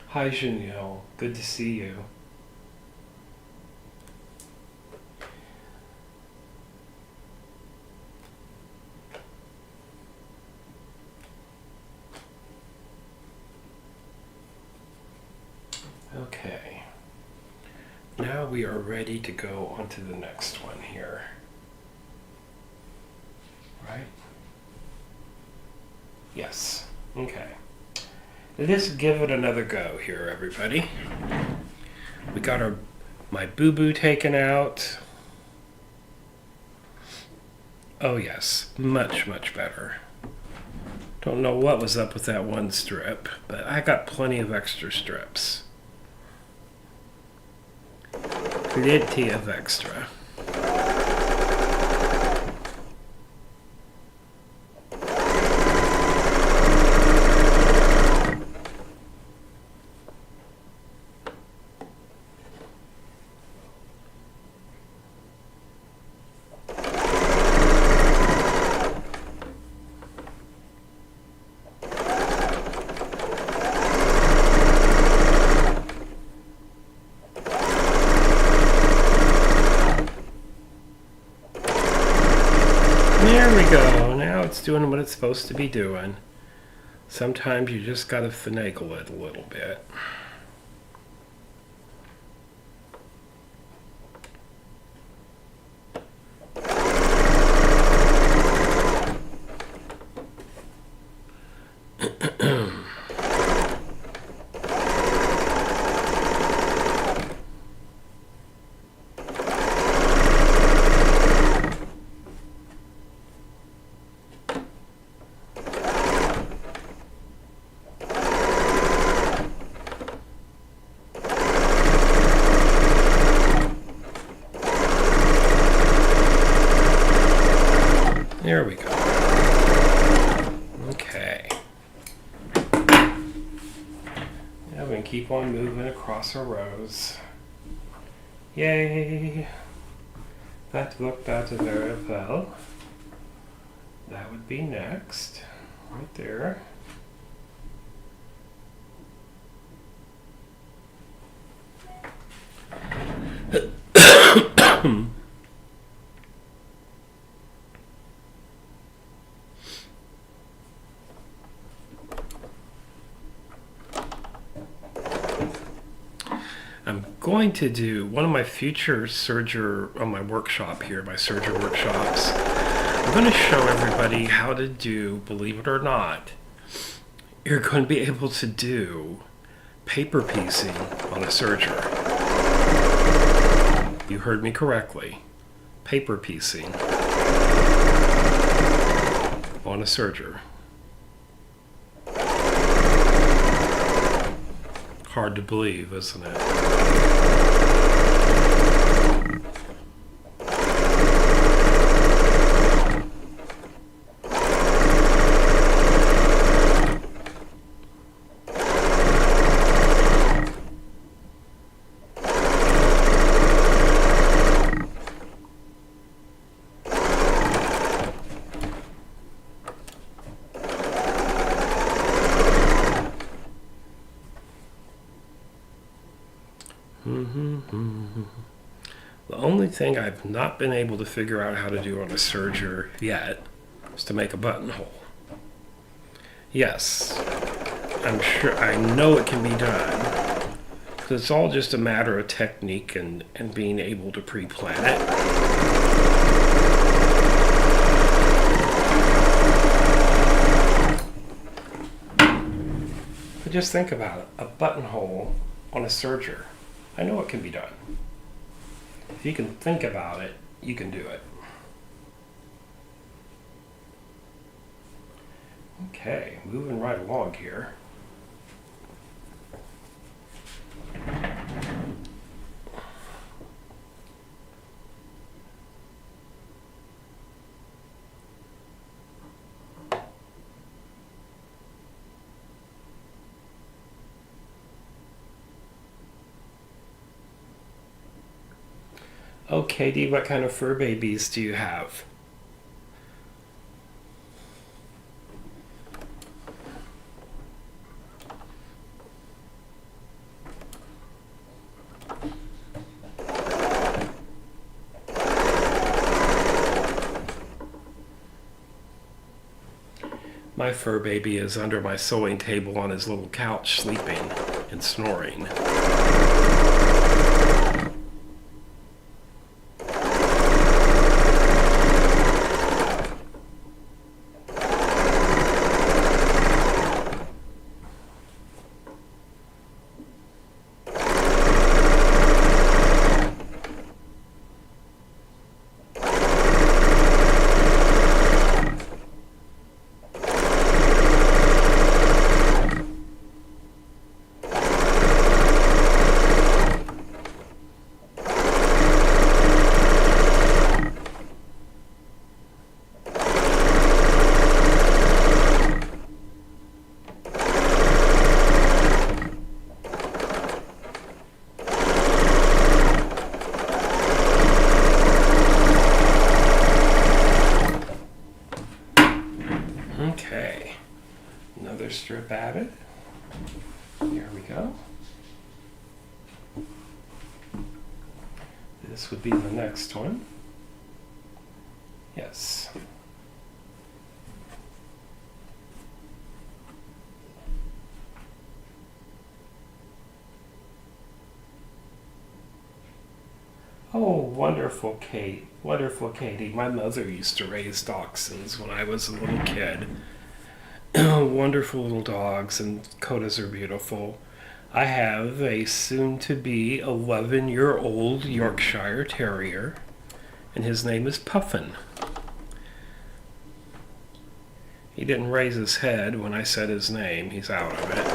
S1: Hi, Janelle. Good to see you. Okay. Now we are ready to go on to the next one here. Right? Yes. Okay. Let's give it another go here, everybody. We got my boo-boo taken out. Oh yes, much, much better. Don't know what was up with that one strip, but I got plenty of extra strips. Plenty of extra. There we go. Now it's doing what it's supposed to be doing. Sometimes you just gotta finagle it a little bit. There we go. Okay. Now we can keep on moving across our rows. Yay! That looked out very well. That would be next. Right there. I'm going to do one of my future Serger on my workshop here, my Serger workshops. I'm going to show everybody how to do, believe it or not, you're going to be able to do paper piecing on a Serger. You heard me correctly. Paper piecing on a Serger. Hard to believe, isn't it? The only thing I've not been able to figure out how to do on a serger yet is to make a buttonhole. Yes, I'm sure, I know it can be done. It's all just a matter of technique and being able to pre-plan it. But just think about it, a buttonhole on a serger. I know it can be done. If you can think about it, you can do it. Okay, moving right along here. Oh, Katie, what kind of fur babies do you have? My fur baby is under my sewing table on his little couch, sleeping and snoring. Okay, another strip added. Here we go. This would be the next one. Yes. Oh, wonderful, Kate. Wonderful, Katie. My mother used to raise dachshunds when I was a little kid. Wonderful little dogs, and codas are beautiful. I have a soon-to-be 11-year-old Yorkshire Terrier, and his name is Puffin. He didn't raise his head when I said his name. He's out of it.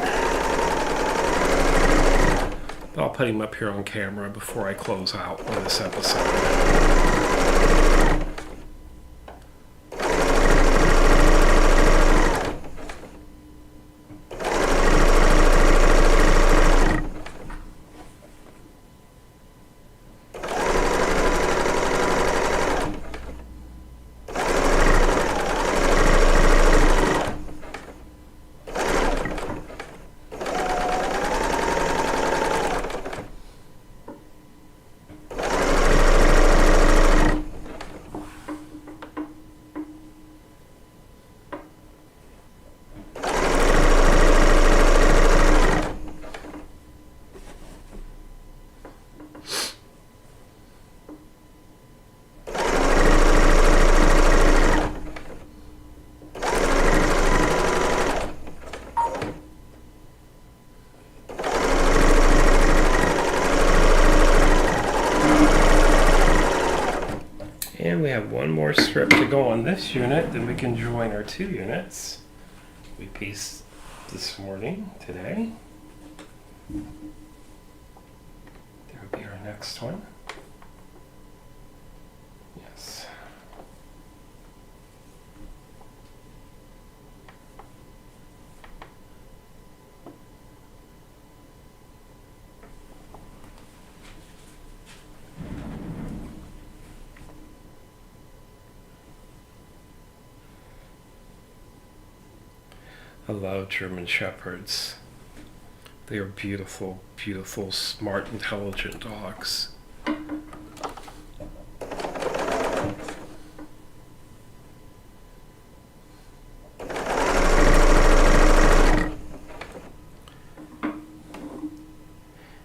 S1: I'll put him up here on camera before I close out on this episode. And we have one more strip to go on this unit, then we can join our 2 units we pieced this morning, today. There will be our next one. Yes. I love German Shepherds. They are beautiful, beautiful, smart, intelligent dogs.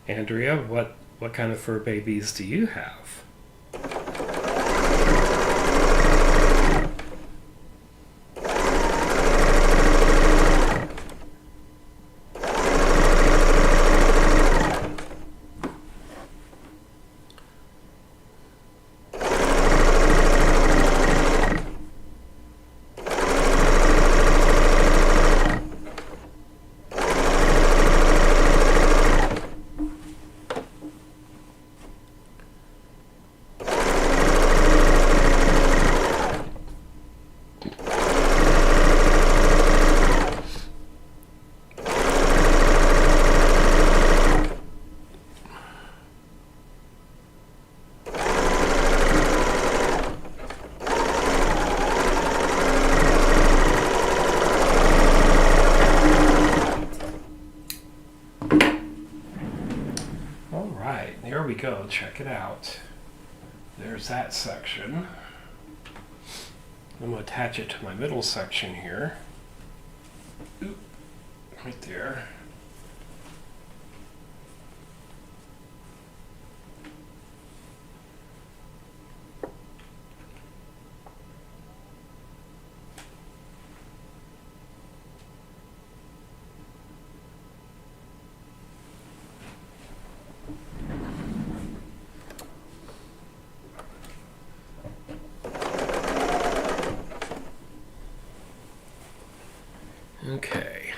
S1: Andrea, what kind of fur babies do you have? There we go, check it out. There's that section. I'm going to attach it to my middle section here. Oop, right there. Okay.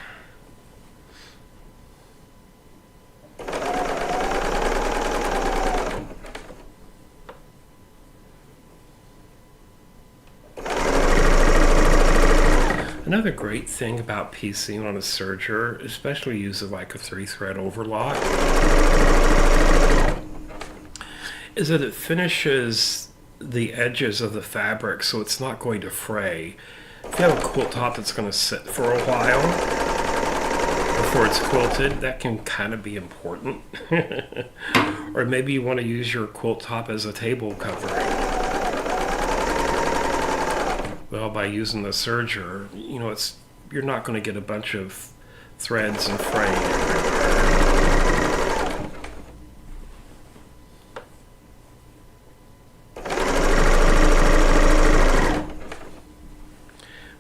S1: Another great thing about piecing on a serger, especially using like a 3-thread overlock, is that it finishes the edges of the fabric so it's not going to fray. If you have a quilt top that's going to sit for a while before it's quilted, that can kind of be important. Or maybe you want to use your quilt top as a table covering. Well, by using the serger, you know, you're not going to get a bunch of threads and fray everywhere.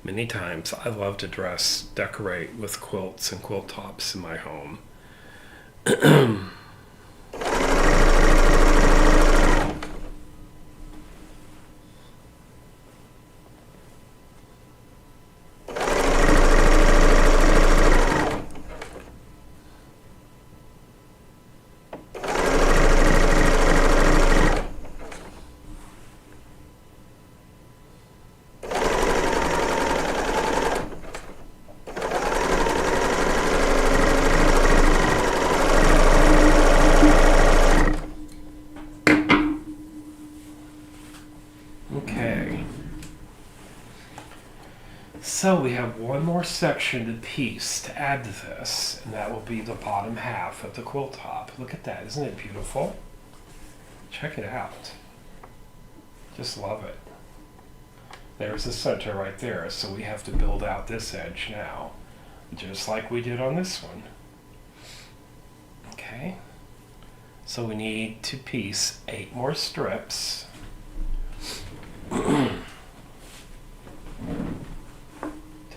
S1: Many times I love to decorate with quilts and quilt tops in my home. So we have one more section to piece to add to this, and that will be the bottom half of the quilt top. Look at that, isn't it beautiful? Check it out. Just love it. There's the center right there, so we have to build out this edge now, just like we did on this one. Okay, so we need to piece 8 more strips.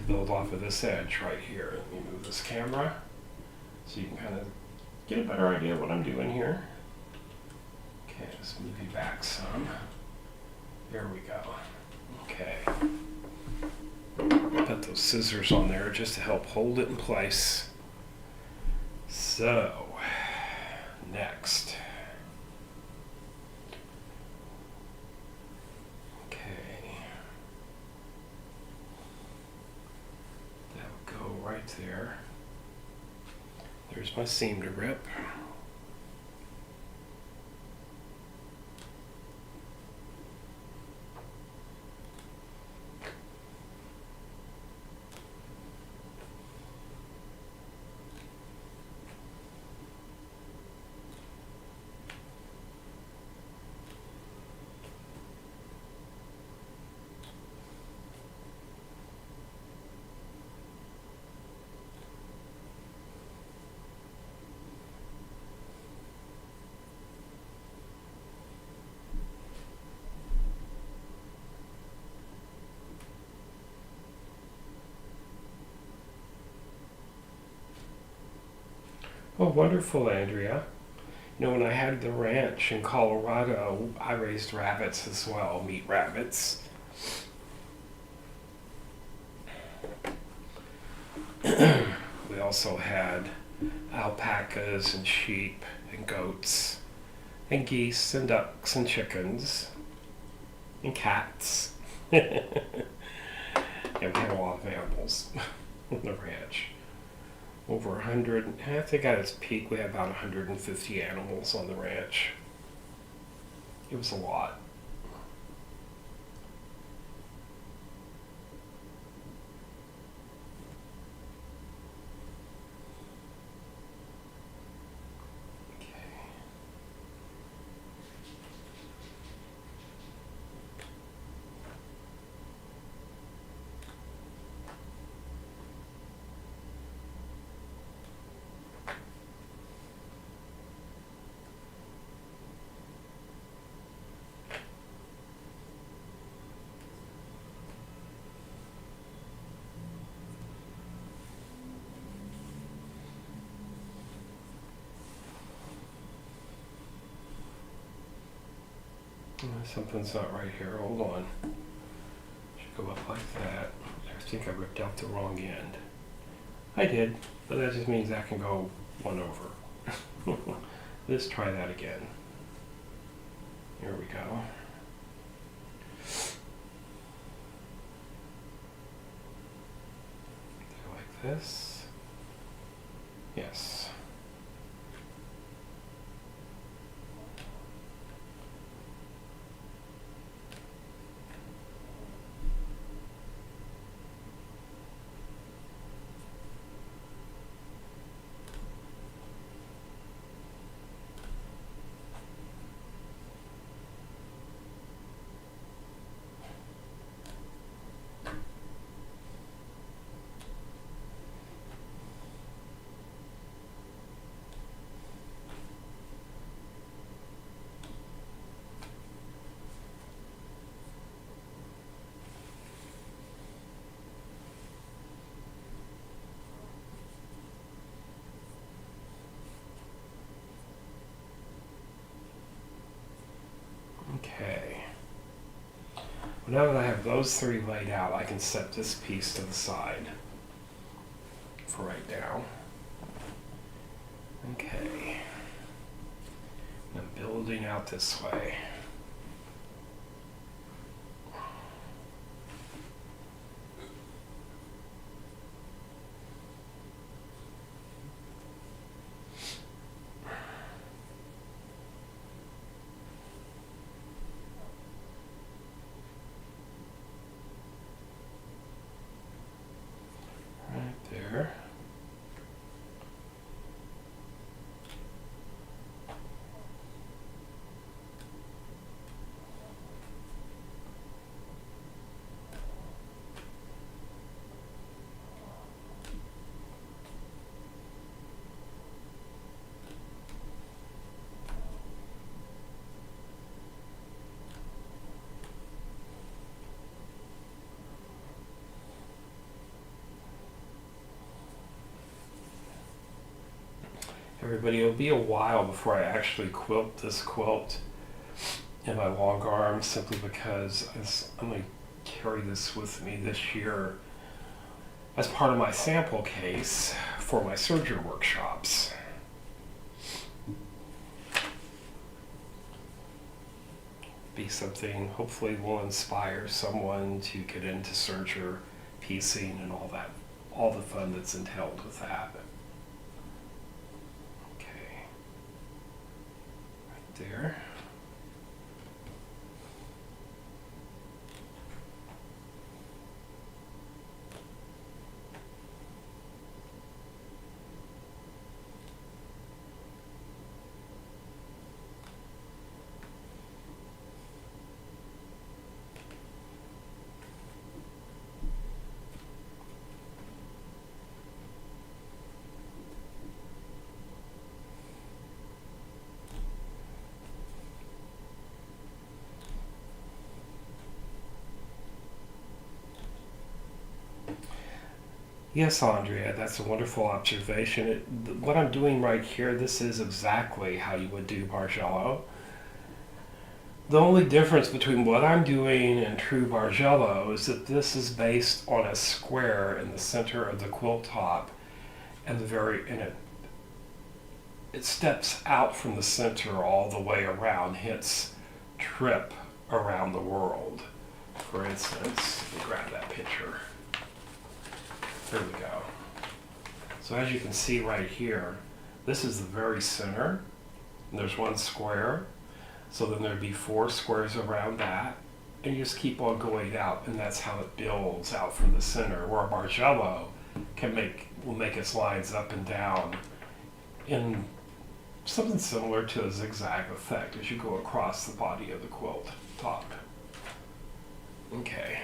S1: Build off of this edge right here. Let me move this camera so you can kind of get a better idea of what I'm doing here. Okay, let's move you back some. There we go. Okay. Put those scissors on there just to help hold it in place. So, next. Right there. There's my seam to rip. Oh, wonderful, Andrea. You know, when I had the ranch in Colorado, I raised rabbits as well, meat rabbits. We also had alpacas and sheep and goats and geese and ducks and chickens and cats. Yeah, we had a lot of animals on the ranch. Over 100, I think at its peak we had about 150 animals on the ranch. It was a lot. Something's not right here. Hold on. Should go up like that. I think I ripped out the wrong end. I did, but that just means that can go one over. Let's try that again. Here we go. Like this. Yes. Okay. Well, now that I have those three laid out, I can set this piece to the side for right now. Okay. I'm building out this way. There. Everybody, it'll be a while before I actually quilt this quilt in my long arm, simply because I'm going to carry this with me this year as part of my sample case for my Serger workshops. Be something hopefully will inspire someone to get into Serger piecing and all that, all the fun that's entailed with that. There. Yes, Andrea, that's a wonderful observation. What I'm doing right here, this is exactly how you would do Bargello. The only difference between what I'm doing and true Bargello is that this is based on a square in the center of the quilt top, and it steps out from the center all the way around, hence trip around the world. For instance, let me grab that picture. There we go. So as you can see right here, this is the very center. And there's one square. So then there'd be 4 squares around that. And you just keep on going out, and that's how it builds out from the center. Where a Bargello will make its lines up and down in something similar to a zigzag effect as you go across the body of the quilt top. Okay.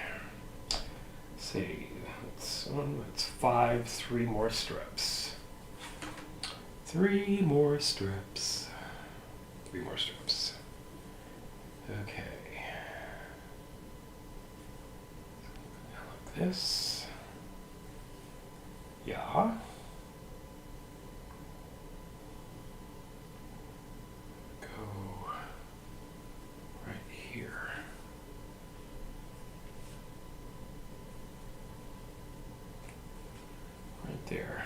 S1: Let's see. It's 5, 3 more strips. 3 more strips. 3 more strips. Okay. Like this. Yeah. Go right here. Right there.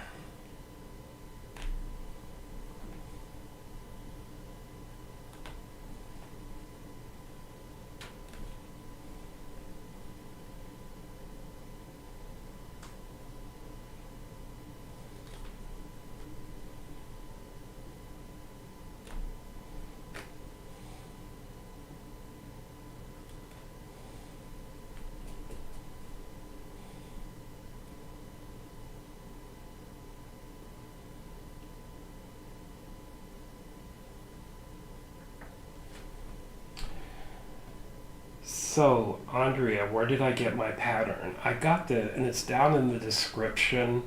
S1: So, Andrea, where did I get my pattern? I got and it's down in the description.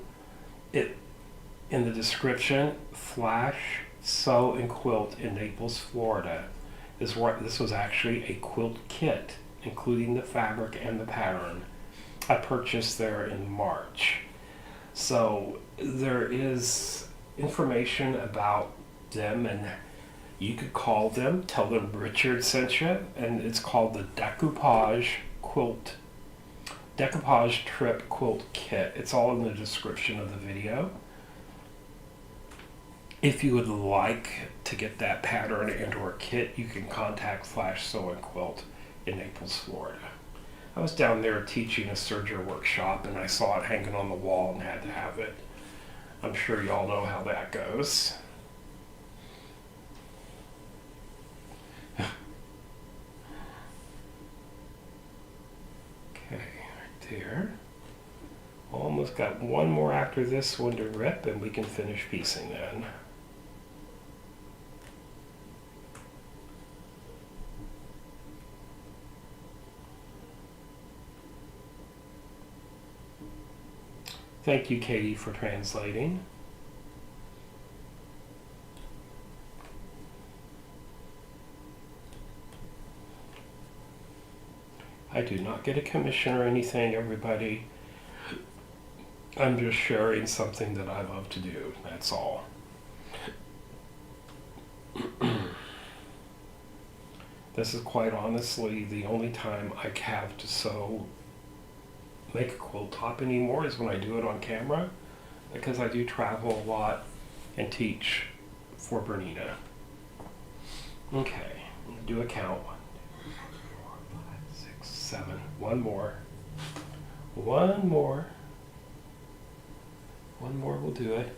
S1: In the description, Flash Sew and Quilt in Naples, Florida. This was actually a quilt kit, including the fabric and the pattern. I purchased there in March. So there is information about them, and you could call them, tell them Richard sent you, and it's called the Decoupage Trip Quilt Kit. It's all in the description of the video. If you would like to get that pattern and or kit, you can contact Flash Sew and Quilt in Naples, Florida. I was down there teaching a Serger workshop, and I saw it hanging on the wall and had to have it. I'm sure y'all know how that goes. Okay, right there. Almost got one more after this one to rip, and we can finish piecing then. Thank you, Katie, for translating. I do not get a commission or anything, everybody. I'm just sharing something that I love to do, that's all. This is quite honestly the only time I have to make a quilt top anymore is when I do it on camera, because I do travel a lot and teach for Bernina. Okay, I'm gonna do a count. 1, 2, 3, 4, 5, 6, 7. One more. One more. One more will do it.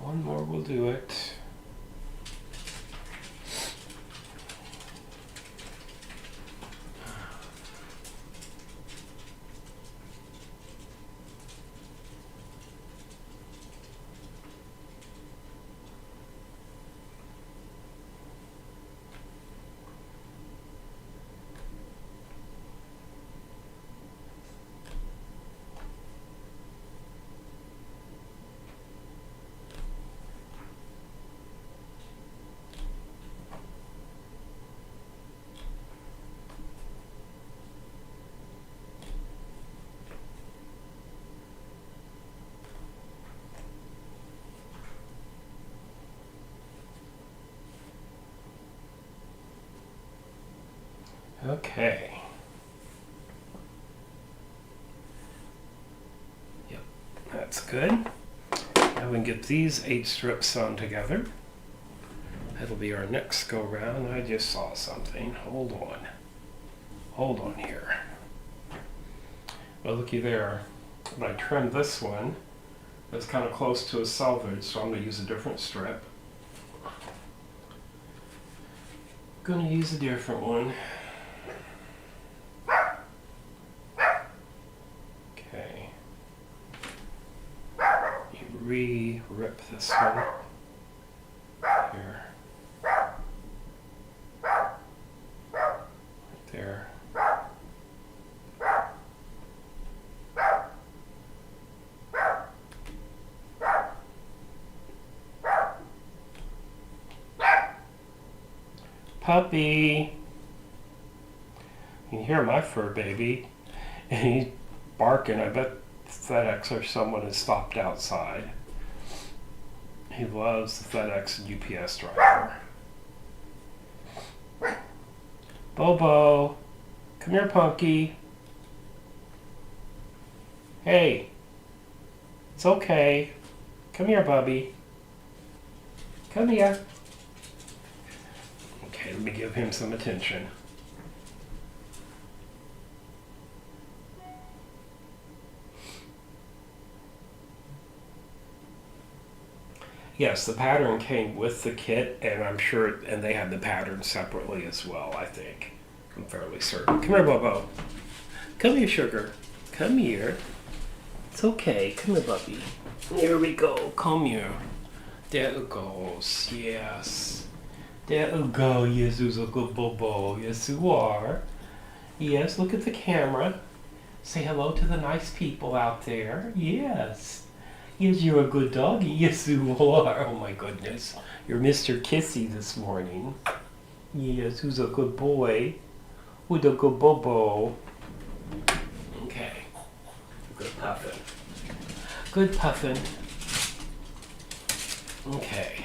S1: One more will do it. Okay. Yep, that's good. Now we can get these 8 strips sewn together. That'll be our next go round. I just saw something. Hold on. Hold on here. Well, looky there. When I trimmed this one, it's kind of close to a selvage, so I'm going to use a different strip. Going to use a different one. Okay. You re-rip this one. Here. Right there. Puppy. You can hear my fur baby. And he's barking. I bet FedEx or someone has stopped outside. He loves the FedEx and UPS driver. Bobo. Come here, Punky. Hey. It's okay. Come here, Bubby. Come here. Okay, let me give him some attention. Yes, the pattern came with the kit, and I'm sure, and they had the pattern separately as well, I think. I'm fairly certain. Come here, Bobo. Come here, sugar. Come here. It's okay. Come here, Bubby. Here we go. Come here. There it goes. Yes. There you go. Yes, who's a good Bobo. Yes, you are. Yes, look at the camera. Say hello to the nice people out there. Yes. Yes, you're a good doggy. Yes, you are. Oh my goodness. You're Mr. Kissy this morning. Yes, who's a good boy? Who's a good Bobo? Okay. Good puffin. Good puffin. Okay.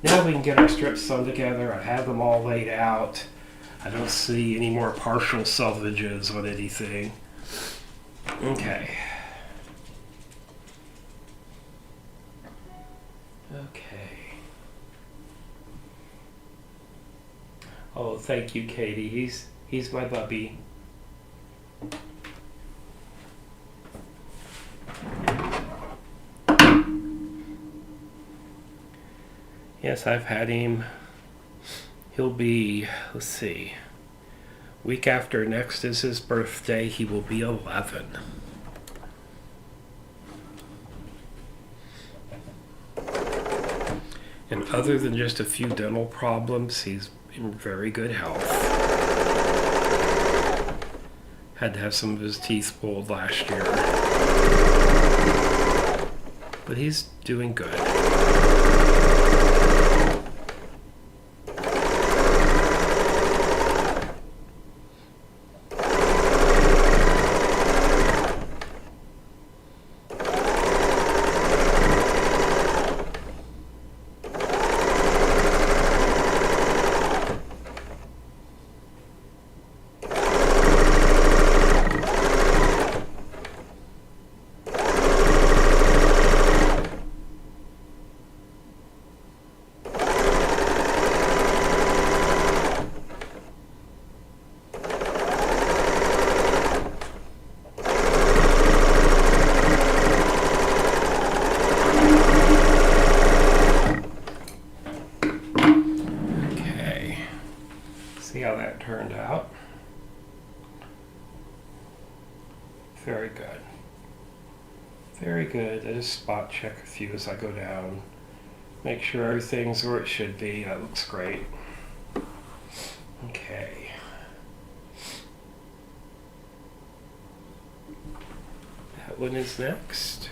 S1: Now we can get our strips sewn together. I have them all laid out. I don't see any more partial selvages on anything. Okay. Okay. Oh, thank you, Katie. He's my bubby. Yes, I've had him. He'll be, let's see, week after next is his birthday. He will be 11. And other than just a few dental problems, he's in very good health. Had to have some of his teeth pulled last year. But he's doing good. See how that turned out. Very good. Very good. I just spot check a few as I go down. Make sure everything's where it should be. That looks great. Okay. That one is next.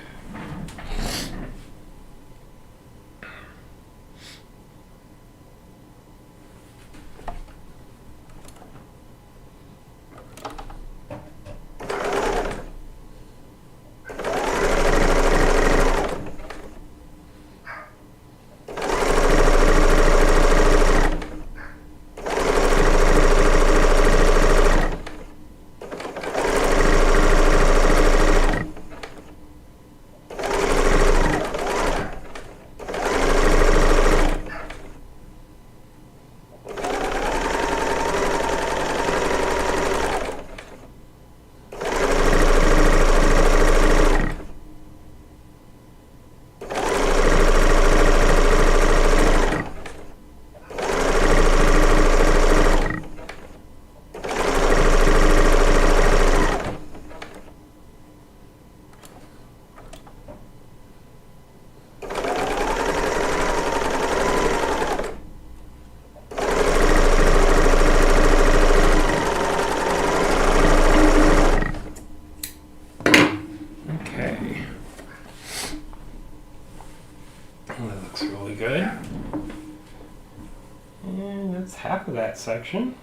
S1: That's half of that section.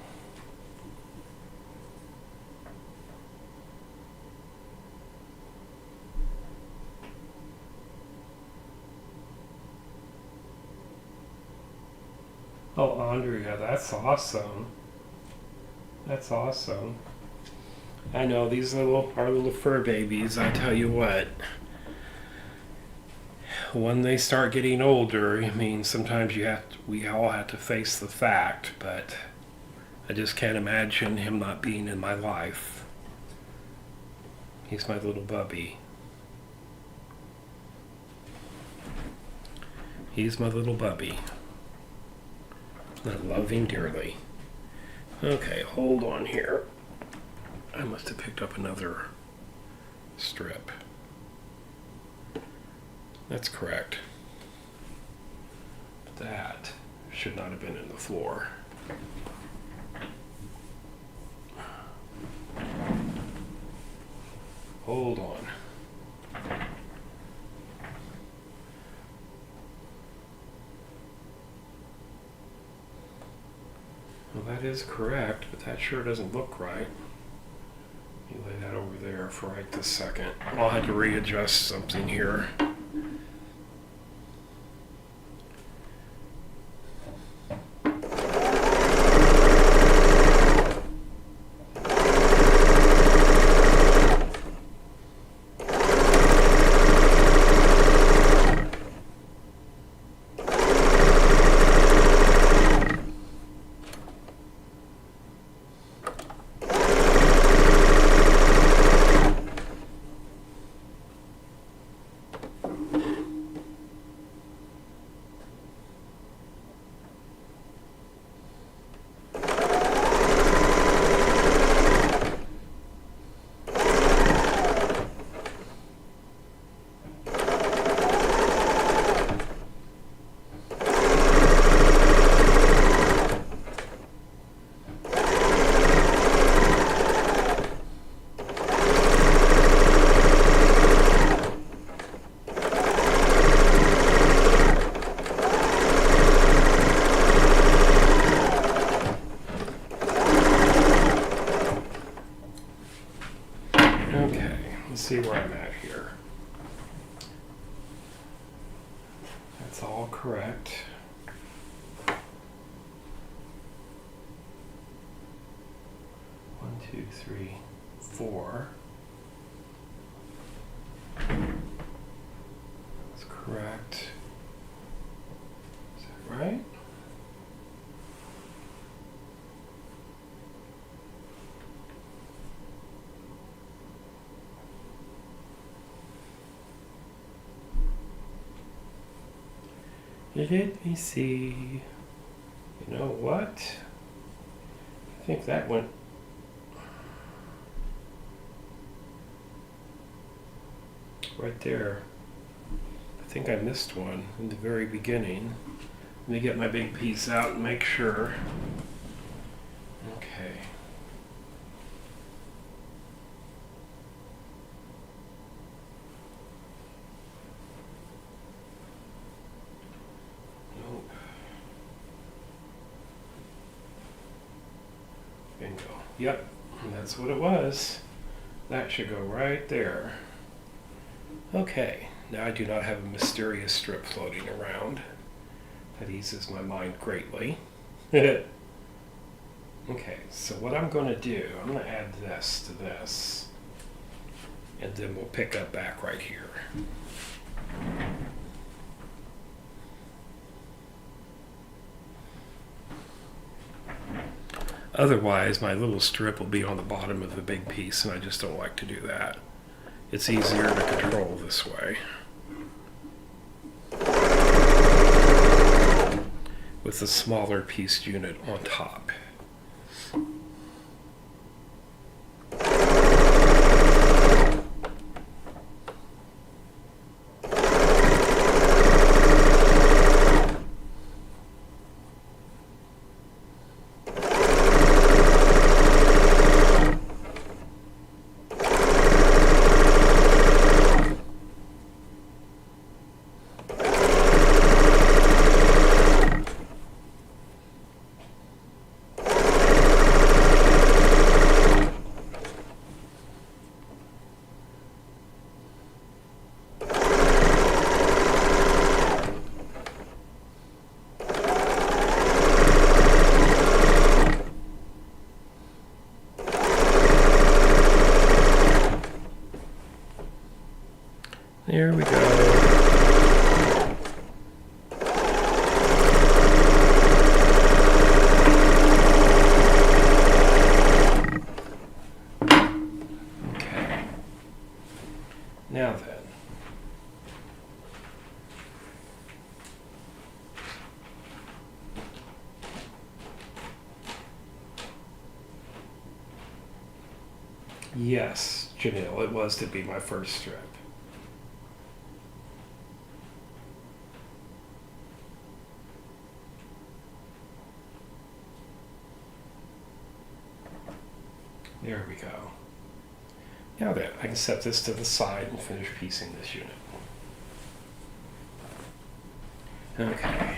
S1: Oh, Andrea, that's awesome. That's awesome. I know these little our little fur babies. I tell you what, when they start getting older, I mean, sometimes we all have to face the fact. But I just can't imagine him not being in my life. He's my little bubby. He's my little bubby. I love him dearly. Okay, hold on here. I must have picked up another strip. That's correct. That should not have been in the floor. Hold on. Well, that is correct, but that sure doesn't look right. You lay that over there for right this second. I'll have to readjust something here. See where I'm at here. That's all correct. One, two, three, four. That's correct. Is that right? Let me see. You know what? I think that went. Right there. I think I missed one in the very beginning. Let me get my big piece out and make sure. Okay. Bingo. Yep, and that's what it was. That should go right there. Okay, now I do not have a mysterious strip floating around. That eases my mind greatly. Okay, so what I'm going to do, I'm going to add this to this. And then we'll pick up back right here. Otherwise, my little strip will be on the bottom of the big piece, and I just don't like to do that. It's easier to control this way. With a smaller piece unit on top. Here we go. Now then, yes, Janelle, it was to be my first strip. There we go. Now then, I can set this to the side and finish piecing this unit. Okay.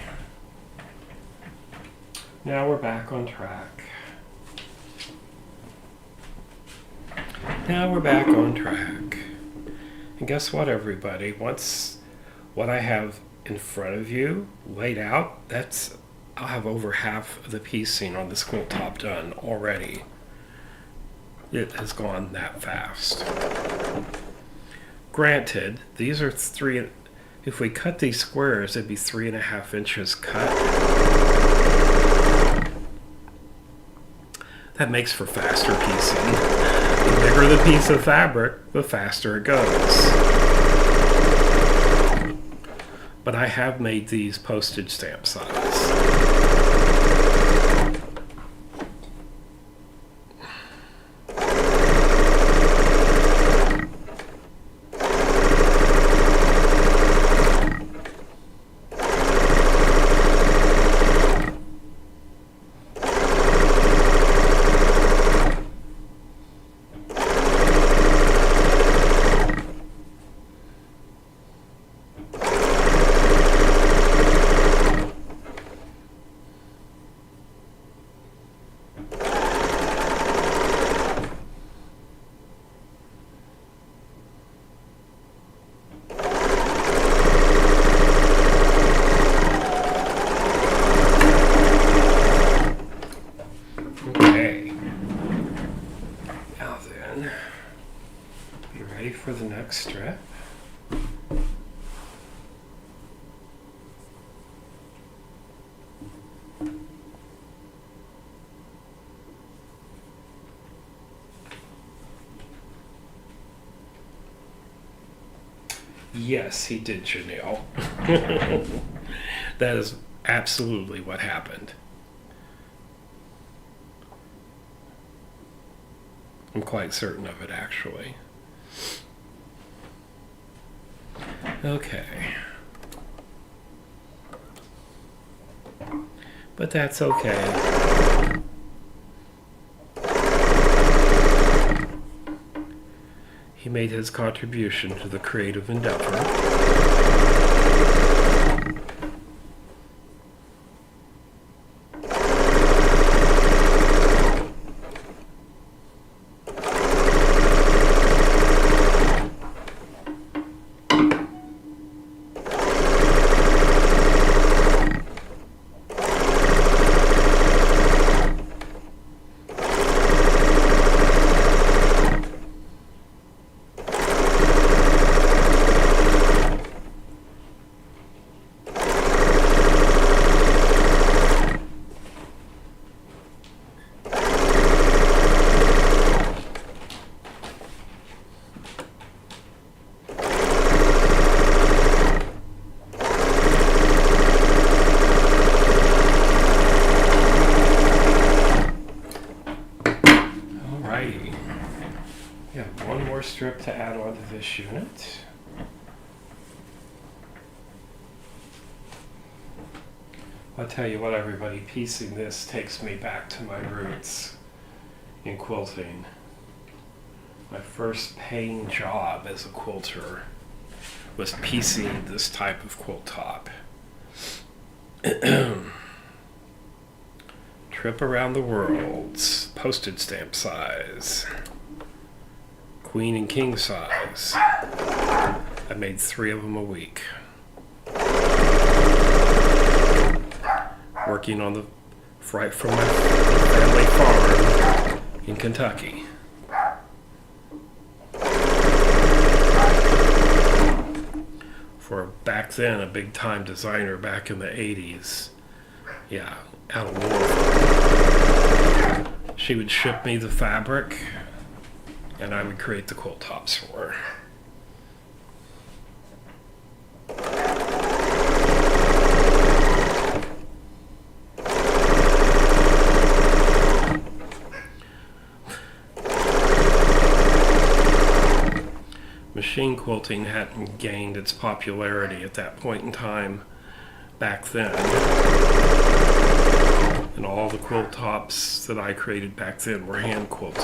S1: Now we're back on track. Now we're back on track. And guess what, everybody? Once what I have in front of you laid out, I'll have over half of the piecing on this quilt top done already. It has gone that fast. Granted, these are if we cut these squares, it'd be 3.5 inches cut. That makes for faster piecing. The bigger the piece of fabric, the faster it goes. But I have made these postage stamp size. For the next strip. Yes, he did, Janelle. That is absolutely what happened. I'm quite certain of it, actually. Okay. But that's okay. He made his contribution to the creative endeavor. Strip to add on to this unit. I'll tell you what, everybody, piecing this takes me back to my roots in quilting. My first paying job as a quilter was piecing this type of quilt top. Trip around the world, postage stamp size. Queen and king size. I made 3 of them a week. Working on the right from my family farm in Kentucky. back then a big time designer back in the 80s. Yeah, out of war. She would ship me the fabric and I would create the quilt tops for her. Machine quilting hadn't gained its popularity at that point in time back then. And all the quilt tops that I created back then were hand quilted.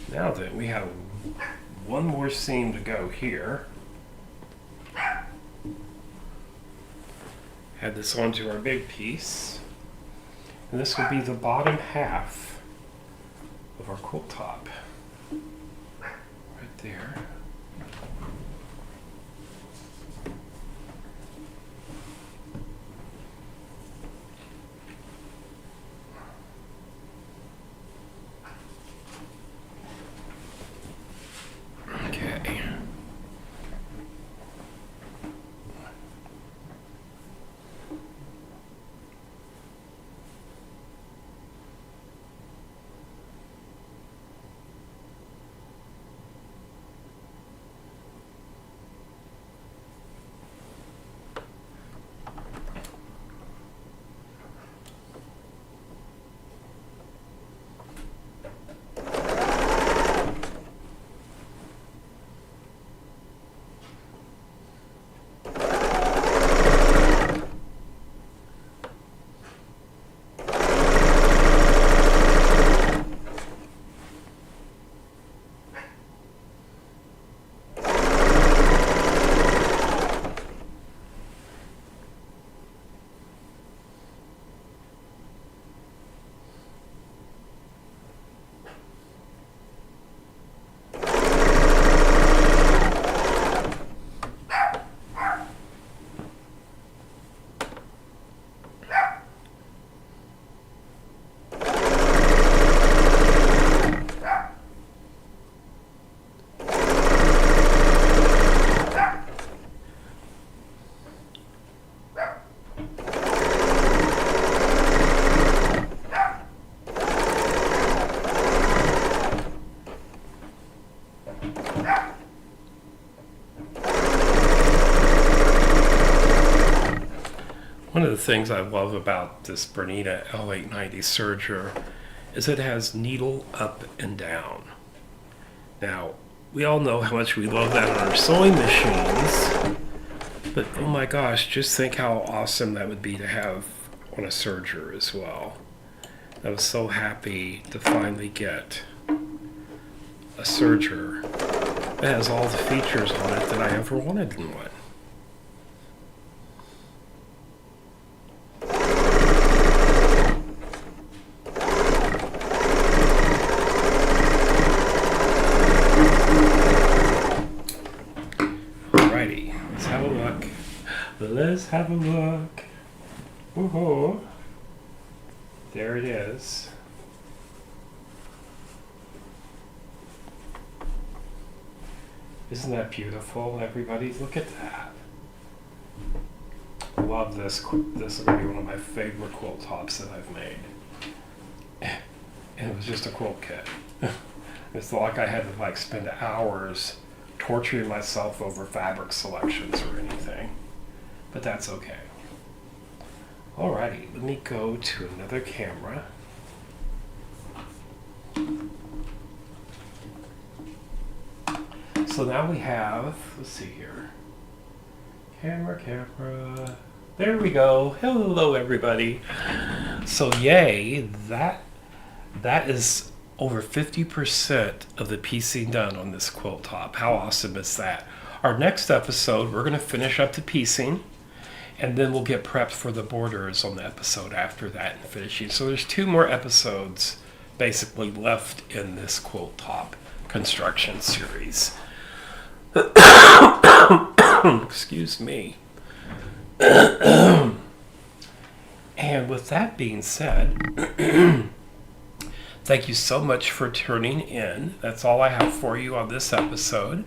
S1: Now then, we have one more seam to go here. Add this onto our big piece. And this will be the bottom half of our quilt top. Right there. Okay. One of the things I love about this Bernina L890 serger is it has needle up and down. Now, we all know how much we love that on our sewing machines, but oh my gosh, just think how awesome that would be to have on a serger as well. I was so happy to finally get a serger that has all the features on it that I ever wanted in one. Alrighty, let's have a look. Let's have a look. Woohoo! There it is. Isn't that beautiful, everybody? Look at that. I love this. This is going to be one of my favorite quilt tops that I've made. And it was just a quilt kit. It's not like I had to spend hours torturing myself over fabric selections or anything. But that's okay. Alrighty, let me go to another camera. So now we have, let's see here. Camera. There we go. Hello, everybody. So yay, that is over 50% of the piecing done on this quilt top. How awesome is that? Our next episode, we're going to finish up the piecing, and then we'll get prepped for the borders on the episode after that and finishing. So there's 2 more episodes basically left in this quilt top construction series. Excuse me. And with that being said, thank you so much for tuning in. That's all I have for you on this episode.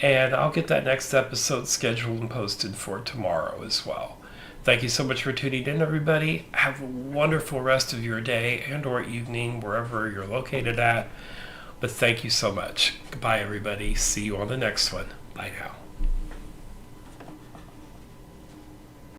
S1: And I'll get that next episode scheduled and posted for tomorrow as well. Thank you so much for tuning in, everybody. Have a wonderful rest of your day and or evening, wherever you're located at. But thank you so much. Goodbye, everybody. See you on the next one. Bye now.